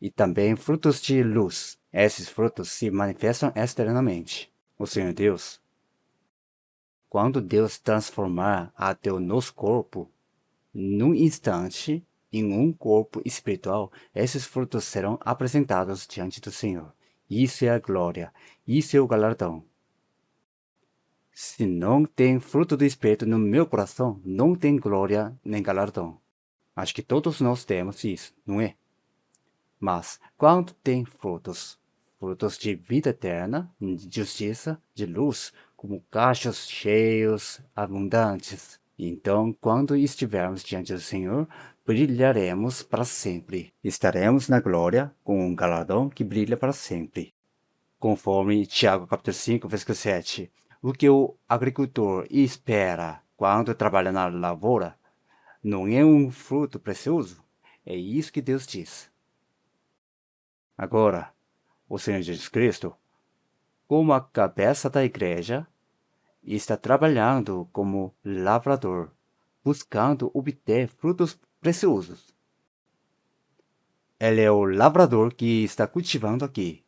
e também frutos de luz. Esses frutos se manifestam externamente. O Senhor Deus, quando Deus transformar até o nosso corpo, num instante, em um corpo espiritual, esses frutos serão apresentados diante do Senhor. Isso é a glória, isso é o galardão. Se não tem fruto do Espírito no meu coração, não tem glória nem galardão. Acho que todos nós temos isso, não é? Mas quando tem frutos, frutos de vida eterna, de justiça, de luz, como cachos cheios, abundantes, então, quando estivermos diante do Senhor, brilharemos para sempre. Estaremos na glória com um galardão que brilha para sempre. Conforme Tiago capítulo 5, versículo 7. O que o agricultor espera quando trabalha na lavoura não é um fruto precioso? É isso que Deus diz. Agora, o Senhor Jesus Cristo, como a cabeça da igreja, está trabalhando como lavrador, buscando obter frutos preciosos. Ele é o lavrador que está cultivando aqui.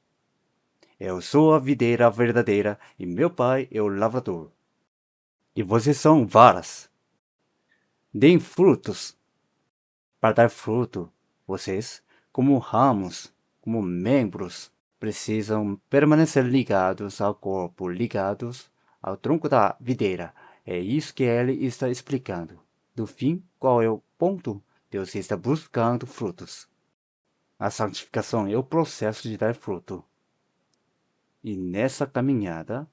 Eu sou a videira verdadeira e meu pai é o lavrador. E vocês são varas. Deem frutos. Para dar fruto, vocês, como ramos, como membros, precisam permanecer ligados ao corpo, ligados ao tronco da videira. É isso que ele está explicando. Do fim, qual é o ponto? Deus está buscando frutos. A santificação é o processo de dar fruto. E nessa caminhada,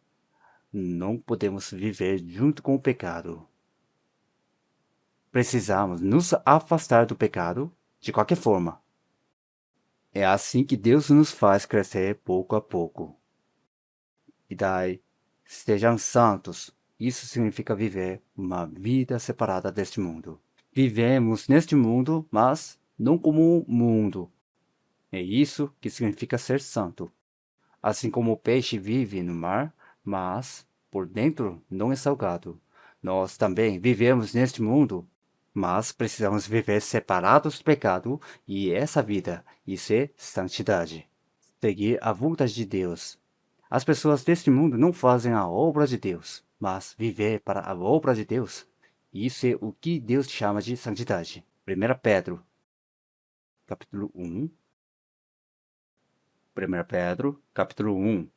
não podemos viver junto com o pecado. Precisamos nos afastar do pecado de qualquer forma. É assim que Deus nos faz crescer pouco a pouco. E daí, sejam santos. Isso significa viver uma vida separada deste mundo. Vivemos neste mundo, mas não como um mundo. É isso que significa ser santo. Assim como o peixe vive no mar, mas por dentro não é salgado. Nós também vivemos neste mundo, mas precisamos viver separados do pecado e essa vida, isso é santidade. Seguir a vontade de Deus. As pessoas deste mundo não fazem a obra de Deus, mas viver para a obra de Deus. Isso é o que Deus chama de santidade. 1 Pedro, capítulo 1. 1 Pedro, capítulo 1.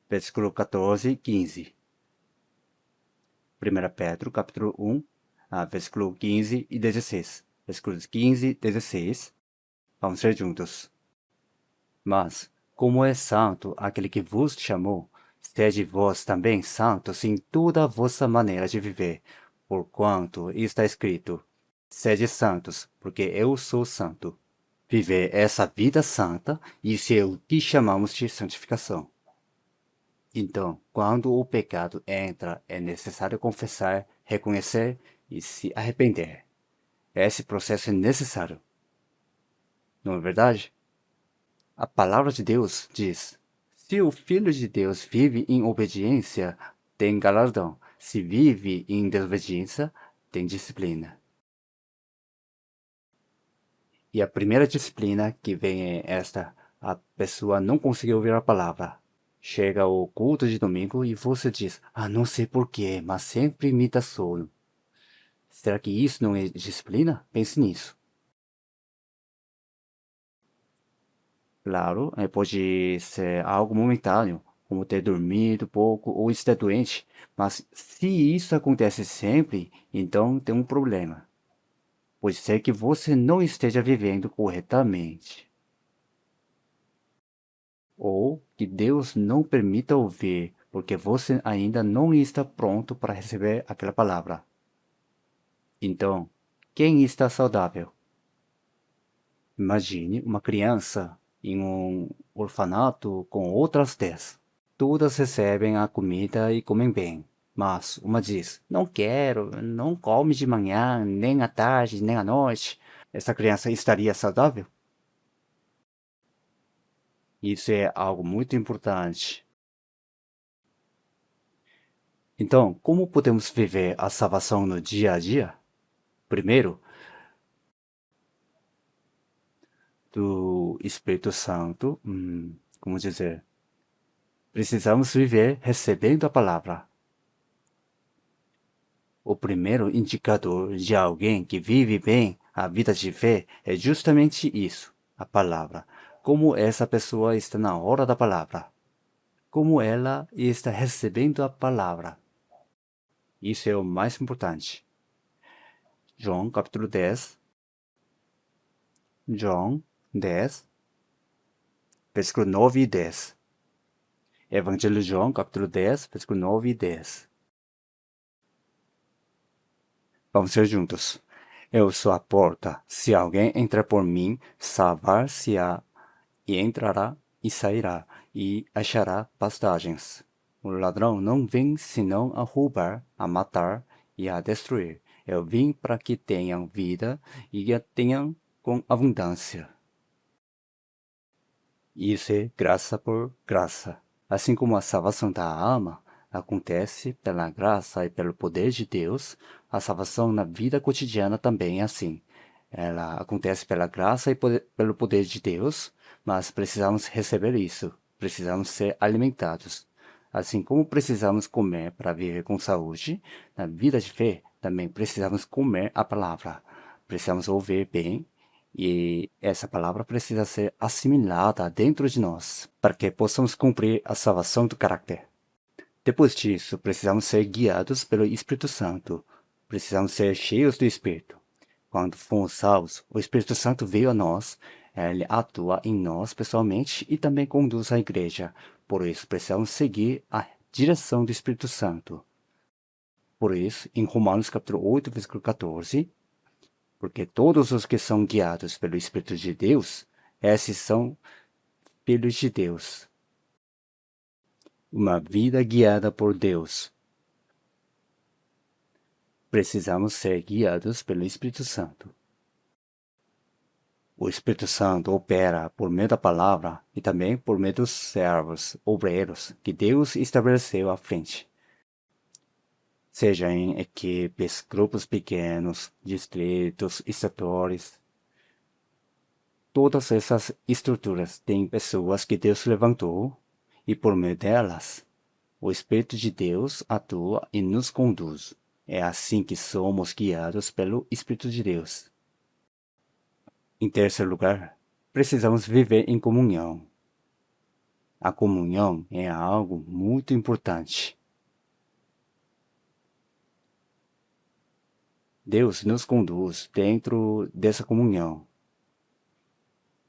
versículo 14 e 15. 1 Pedro, capítulo 1, versículo 15 e 16. Versículos 15 e 16. Vamos ler juntos. Mas, como é santo aquele que vos chamou, sede vós também santos em toda a vossa maneira de viver, porquanto está escrito: sede santos, porque eu sou santo. Viver essa vida santa, isso é o que chamamos de santificação. Então, quando o pecado entra, é necessário confessar, reconhecer e se arrepender. Esse processo é necessário. Não é verdade? A palavra de Deus diz: se o Filho de Deus vive em obediência, tem galardão. Se vive em desobediência, tem disciplina. E a primeira disciplina que vem é esta: a pessoa não conseguiu ouvir a palavra. Chega o culto de domingo e você diz: não sei porquê, mas sempre me dá sono. Será que isso não é disciplina? Pense nisso. Claro, pode ser algo momentâneo, como ter dormido pouco ou estar doente, mas se isso acontece sempre, então tem um problema. Pode ser que você não esteja vivendo corretamente, ou que Deus não permita ouvir, porque você ainda não está pronto para receber aquela palavra. Então, quem está saudável? Imagine uma criança em um orfanato com outras 10. Todas recebem a comida e comem bem, mas uma diz: não quero, não come de manhã, nem à tarde, nem à noite. Essa criança estaria saudável? Isso é algo muito importante. Então, como podemos viver a salvação no dia a dia? Primeiro, do Espírito Santo, como dizer, precisamos viver recebendo a palavra. O primeiro indicador de alguém que vive bem a vida de fé é justamente isso, a palavra. Como essa pessoa está na hora da palavra. Como ela está recebendo a palavra. Isso é o mais importante. João capítulo 10. João 10, versículo 9 e 10. Evangelho de João capítulo 10, versículo 9 e 10. Vamos ser juntos. Eu sou a porta. Se alguém entrar por mim, salvar-se-á e entrará e sairá e achará pastagens. O ladrão não vem senão a roubar, a matar e a destruir. Eu vim para que tenham vida e a tenham com abundância. Isso é graça por graça. Assim como a salvação da alma acontece pela graça e pelo poder de Deus, a salvação na vida cotidiana também é assim. Ela acontece pela graça e pelo poder de Deus, mas precisamos receber isso, precisamos ser alimentados. Assim como precisamos comer para viver com saúde, na vida de fé também precisamos comer a palavra. Precisamos ouvir bem e essa palavra precisa ser assimilada dentro de nós para que possamos cumprir a salvação do caráter. Depois disso, precisamos ser guiados pelo Espírito Santo. Precisamos ser cheios do Espírito. Quando fomos salvos, o Espírito Santo veio a nós, ele atua em nós pessoalmente e também conduz a igreja. Por isso, precisamos seguir a direção do Espírito Santo. Por isso, em Romanos capítulo 8, versículo 14, porque todos os que são guiados pelo Espírito de Deus, esses são filhos de Deus. Uma vida guiada por Deus. Precisamos ser guiados pelo Espírito Santo. O Espírito Santo opera por meio da palavra e também por meio dos servos, obreiros, que Deus estabeleceu à frente. Seja em equipes, grupos pequenos, distritos, setores. Todas essas estruturas têm pessoas que Deus levantou e por meio delas, o Espírito de Deus atua e nos conduz. É assim que somos guiados pelo Espírito de Deus. Em terceiro lugar, precisamos viver em comunhão. A comunhão é algo muito importante. Deus nos conduz dentro dessa comunhão.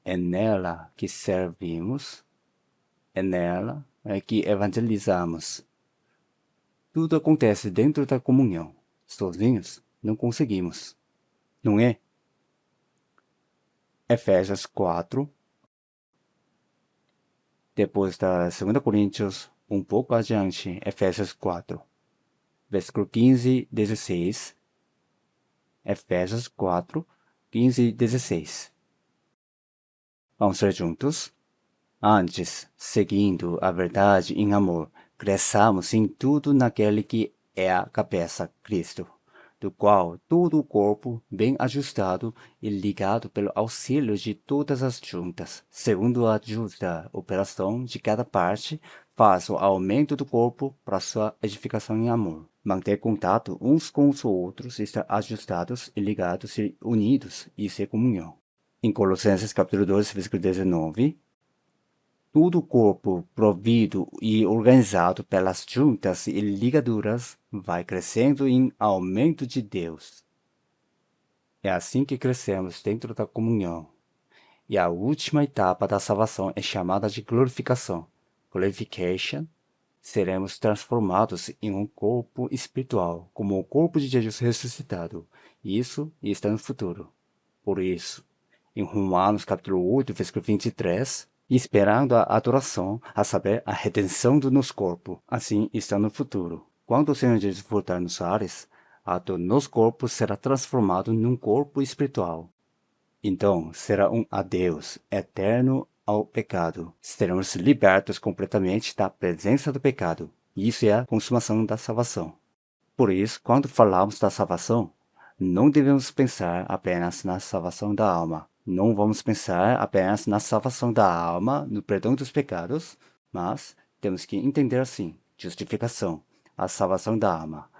É nela que servimos, é nela que evangelizamos. Tudo acontece dentro da comunhão. Sozinhos não conseguimos, não é? Efésios 4, depois da 2 Coríntios, um pouco adiante, Efésios 4, versículo 15 e 16. Efésios 4, 15 e 16. Vamos ler juntos? Antes, seguindo a verdade em amor, cresçamos em tudo naquele que é a cabeça, Cristo, do qual todo o corpo, bem ajustado e ligado pelo auxílio de todas as juntas, segundo a justa operação de cada parte, faz o aumento do corpo para sua edificação em amor. Manter contato uns com os outros, estar ajustados e ligados e unidos, isso é comunhão. Em Colossenses capítulo 2, versículo 19, todo o corpo, provido e organizado pelas juntas e ligaduras, vai crescendo em aumento de Deus. É assim que crescemos dentro da comunhão. E a última etapa da salvação é chamada de glorificação. Glorification. Seremos transformados em um corpo espiritual, como o corpo de Jesus ressuscitado. Isso está no futuro. Por isso, em Romanos capítulo 8, versículo 23, esperando a adoração, a saber, a redenção do nosso corpo. Assim está no futuro. Quando o Senhor Jesus voltar nos ares, do nosso corpo será transformado num corpo espiritual. Então, será um adeus eterno ao pecado. Seremos libertos completamente da presença do pecado. Isso é a consumação da salvação. Por isso, quando falamos da salvação, não devemos pensar apenas na salvação da alma. Não vamos pensar apenas na salvação da alma, no perdão dos pecados, mas temos que entender assim: justificação, a salvação da alma,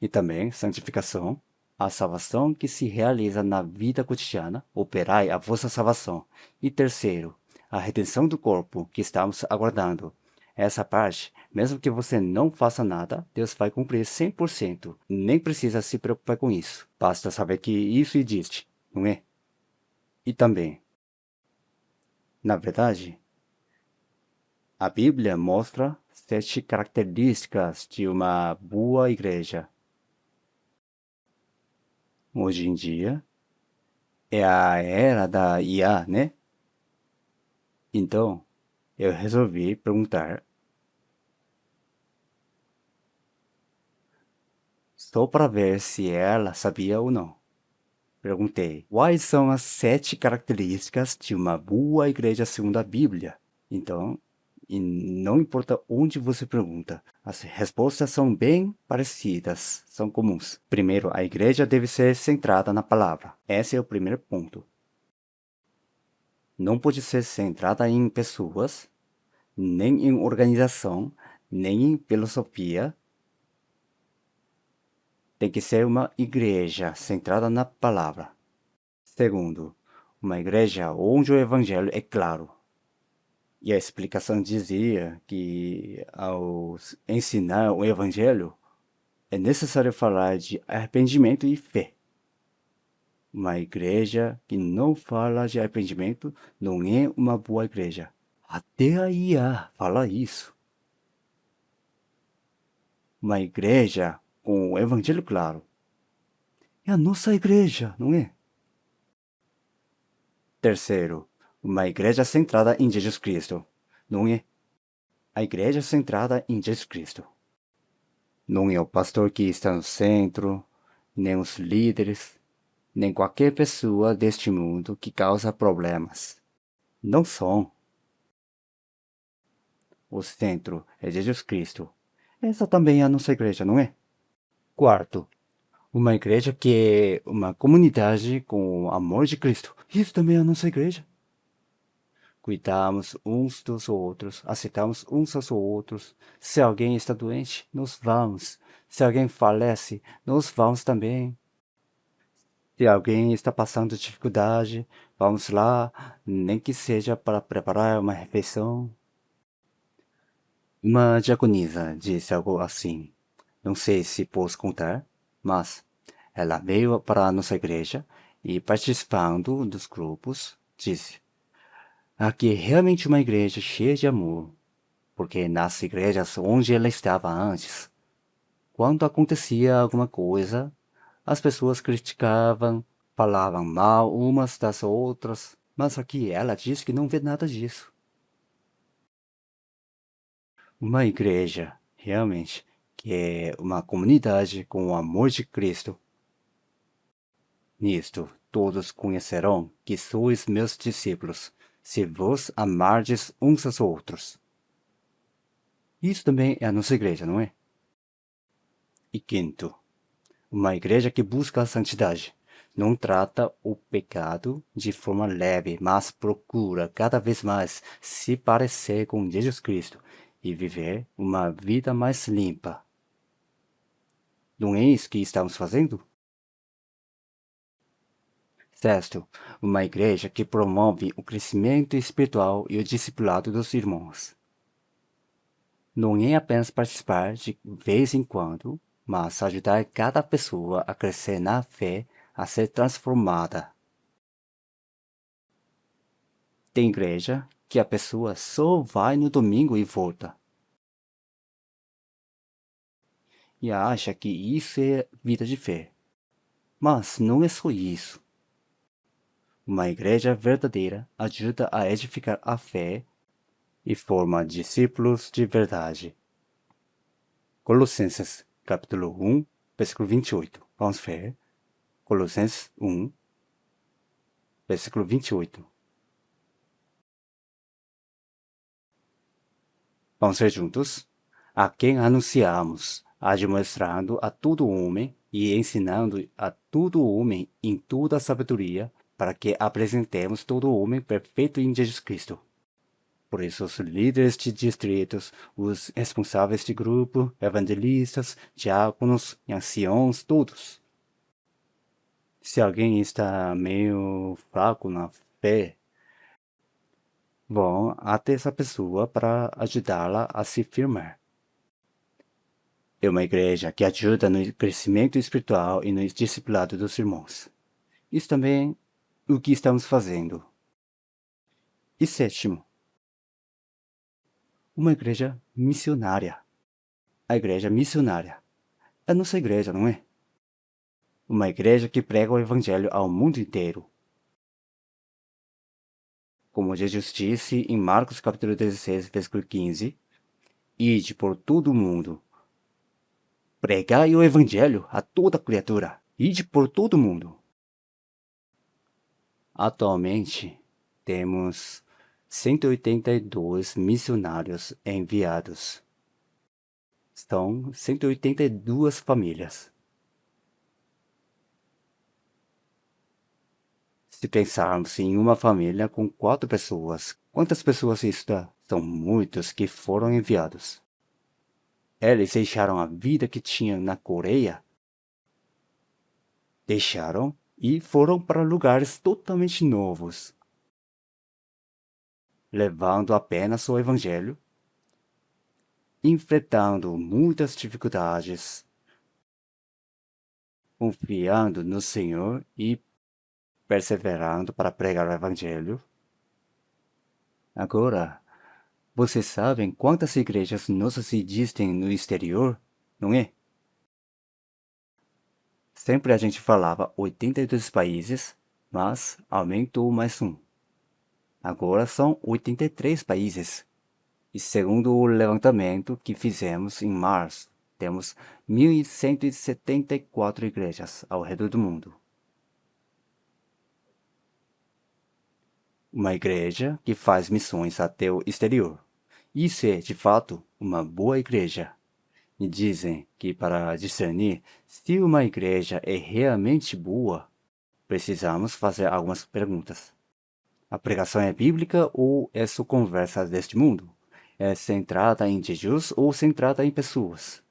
e também santificação, a salvação que se realiza na vida cotidiana, operai a vossa salvação. E terceiro, a redenção do corpo que estamos aguardando. Essa parte, mesmo que você não faça nada, Deus vai cumprir 100%. Nem precisa se preocupar com isso. Basta saber que isso existe, não é? E também, na verdade, a Bíblia mostra 7 características de uma boa igreja. Hoje em dia, é a era da IA, né? Então, eu resolvi perguntar só para ver se ela sabia ou não. Perguntei, quais são as 7 características de uma boa igreja segundo a Bíblia? Então, e não importa onde você pergunta, as respostas são bem parecidas, são comuns. Primeiro, a igreja deve ser centrada na palavra. Esse é o primeiro ponto. Não pode ser centrada em pessoas, nem em organização, nem em filosofia. Tem que ser uma igreja centrada na palavra. Segundo, uma igreja onde o evangelho é claro. E a explicação dizia que ao ensinar o evangelho, é necessário falar de arrependimento e fé. Uma igreja que não fala de arrependimento não é uma boa igreja. Até a IA fala isso. Uma igreja com o evangelho claro é a nossa igreja, não é? Terceiro, uma igreja centrada em Jesus Cristo, não é? A igreja centrada em Jesus Cristo. Não é o pastor que está no centro, nem os líderes, nem qualquer pessoa deste mundo que causa problemas. Não são. O centro é Jesus Cristo. Essa também é a nossa igreja, não é? Quarto, uma igreja que é uma comunidade com o amor de Cristo. Isso também é a nossa igreja. Cuidamos uns dos outros, aceitamos uns aos outros. Se alguém está doente, nós vamos. Se alguém falece, nós vamos também. Se alguém está passando dificuldade, vamos lá, nem que seja para preparar uma refeição. Uma diaconisa disse algo assim. Não sei se posso contar, mas ela veio para a nossa igreja e, participando dos grupos, disse: aqui é realmente uma igreja cheia de amor, porque nas igrejas onde ela estava antes, quando acontecia alguma coisa, as pessoas criticavam, falavam mal umas das outras, mas aqui ela diz que não vê nada disso. Uma igreja, realmente, que é uma comunidade com o amor de Cristo. Nisto todos conhecerão que sois meus discípulos, se vos amardes uns aos outros. Isso também é a nossa igreja, não é? E quinto, uma igreja que busca a santidade. Não trata o pecado de forma leve, mas procura cada vez mais se parecer com Jesus Cristo e viver uma vida mais limpa. Não é isso que estamos fazendo? Sexto, uma igreja que promove o crescimento espiritual e o discipulado dos irmãos. Não é apenas participar de vez em quando, mas ajudar cada pessoa a crescer na fé, a ser transformada. Tem igreja que a pessoa só vai no domingo e volta. E acha que isso é vida de fé. Mas não é só isso. Uma igreja verdadeira ajuda a edificar a fé e forma discípulos de verdade. Colossenses, capítulo 1, versículo 28. Vamos ver. Colossenses 1, versículo 28. Vamos ver juntos. A quem anunciamos, admoestando a todo homem e ensinando a todo homem em toda a sabedoria, para que apresentemos todo homem perfeito em Jesus Cristo. Por isso, os líderes de distritos, os responsáveis de grupo, evangelistas, diáconos e anciãos, todos. Se alguém está meio fraco na fé, vão até essa pessoa para ajudá-la a se firmar. É uma igreja que ajuda no crescimento espiritual e no discipulado dos irmãos. Isso também é o que estamos fazendo. E sétimo, uma igreja missionária. A igreja missionária é a nossa igreja, não é? Uma igreja que prega o evangelho ao mundo inteiro. Como Jesus disse em Marcos capítulo 16, versículo 15, ide por todo o mundo, pregai o evangelho a toda criatura, ide por todo o mundo. Atualmente, temos 182 missionários enviados. São 182 famílias. Se pensarmos em uma família com 4 pessoas, quantas pessoas isso dá? São muitos que foram enviados. Eles deixaram a vida que tinham na Coreia, deixaram e foram para lugares totalmente novos, levando apenas o Evangelho, enfrentando muitas dificuldades, confiando no Senhor e perseverando para pregar o Evangelho. Agora, vocês sabem quantas igrejas nossas existem no exterior, não é? Sempre a gente falava 82 países, mas aumentou mais um. Agora são 83 países. E segundo o levantamento que fizemos em março, temos 1.174 igrejas ao redor do mundo. Uma igreja que faz missões até o exterior. Isso é, de fato, uma boa igreja. E dizem que para discernir se uma igreja é realmente boa, precisamos fazer algumas perguntas. A pregação é bíblica ou é só conversa deste mundo? É centrada em Jesus ou centrada em pessoas?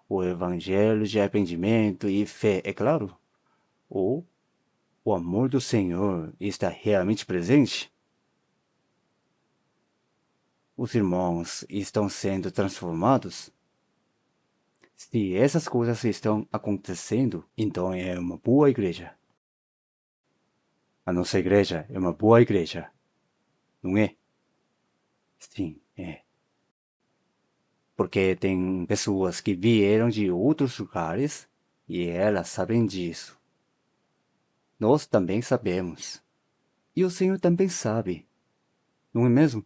O evangelho de arrependimento e fé, é claro? Ou o amor do Senhor está realmente presente? os irmãos estão sendo transformados? Se essas coisas estão acontecendo, então é uma boa igreja. A nossa igreja é uma boa igreja, não é? Sim, é. Porque tem pessoas que vieram de outros lugares e elas sabem disso. Nós também sabemos. E o Senhor também sabe, não é mesmo?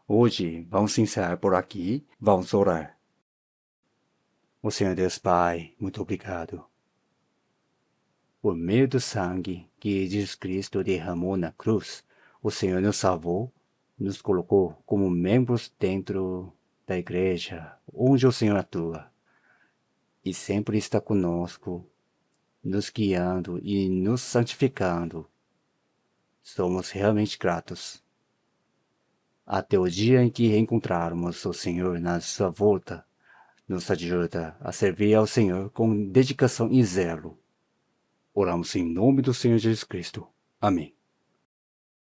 Hoje vamos encerrar por aqui, vamos orar. O Senhor Deus Pai, muito obrigado. Por meio do sangue que Jesus Cristo derramou na cruz, o Senhor nos salvou, nos colocou como membros dentro da igreja, onde o Senhor atua, e sempre está conosco, nos guiando e nos santificando. Somos realmente gratos. Até o dia em que reencontrarmos o Senhor na sua volta, nos ajuda a servir ao Senhor com dedicação e zelo. Oramos em nome do Senhor Jesus Cristo. Amém.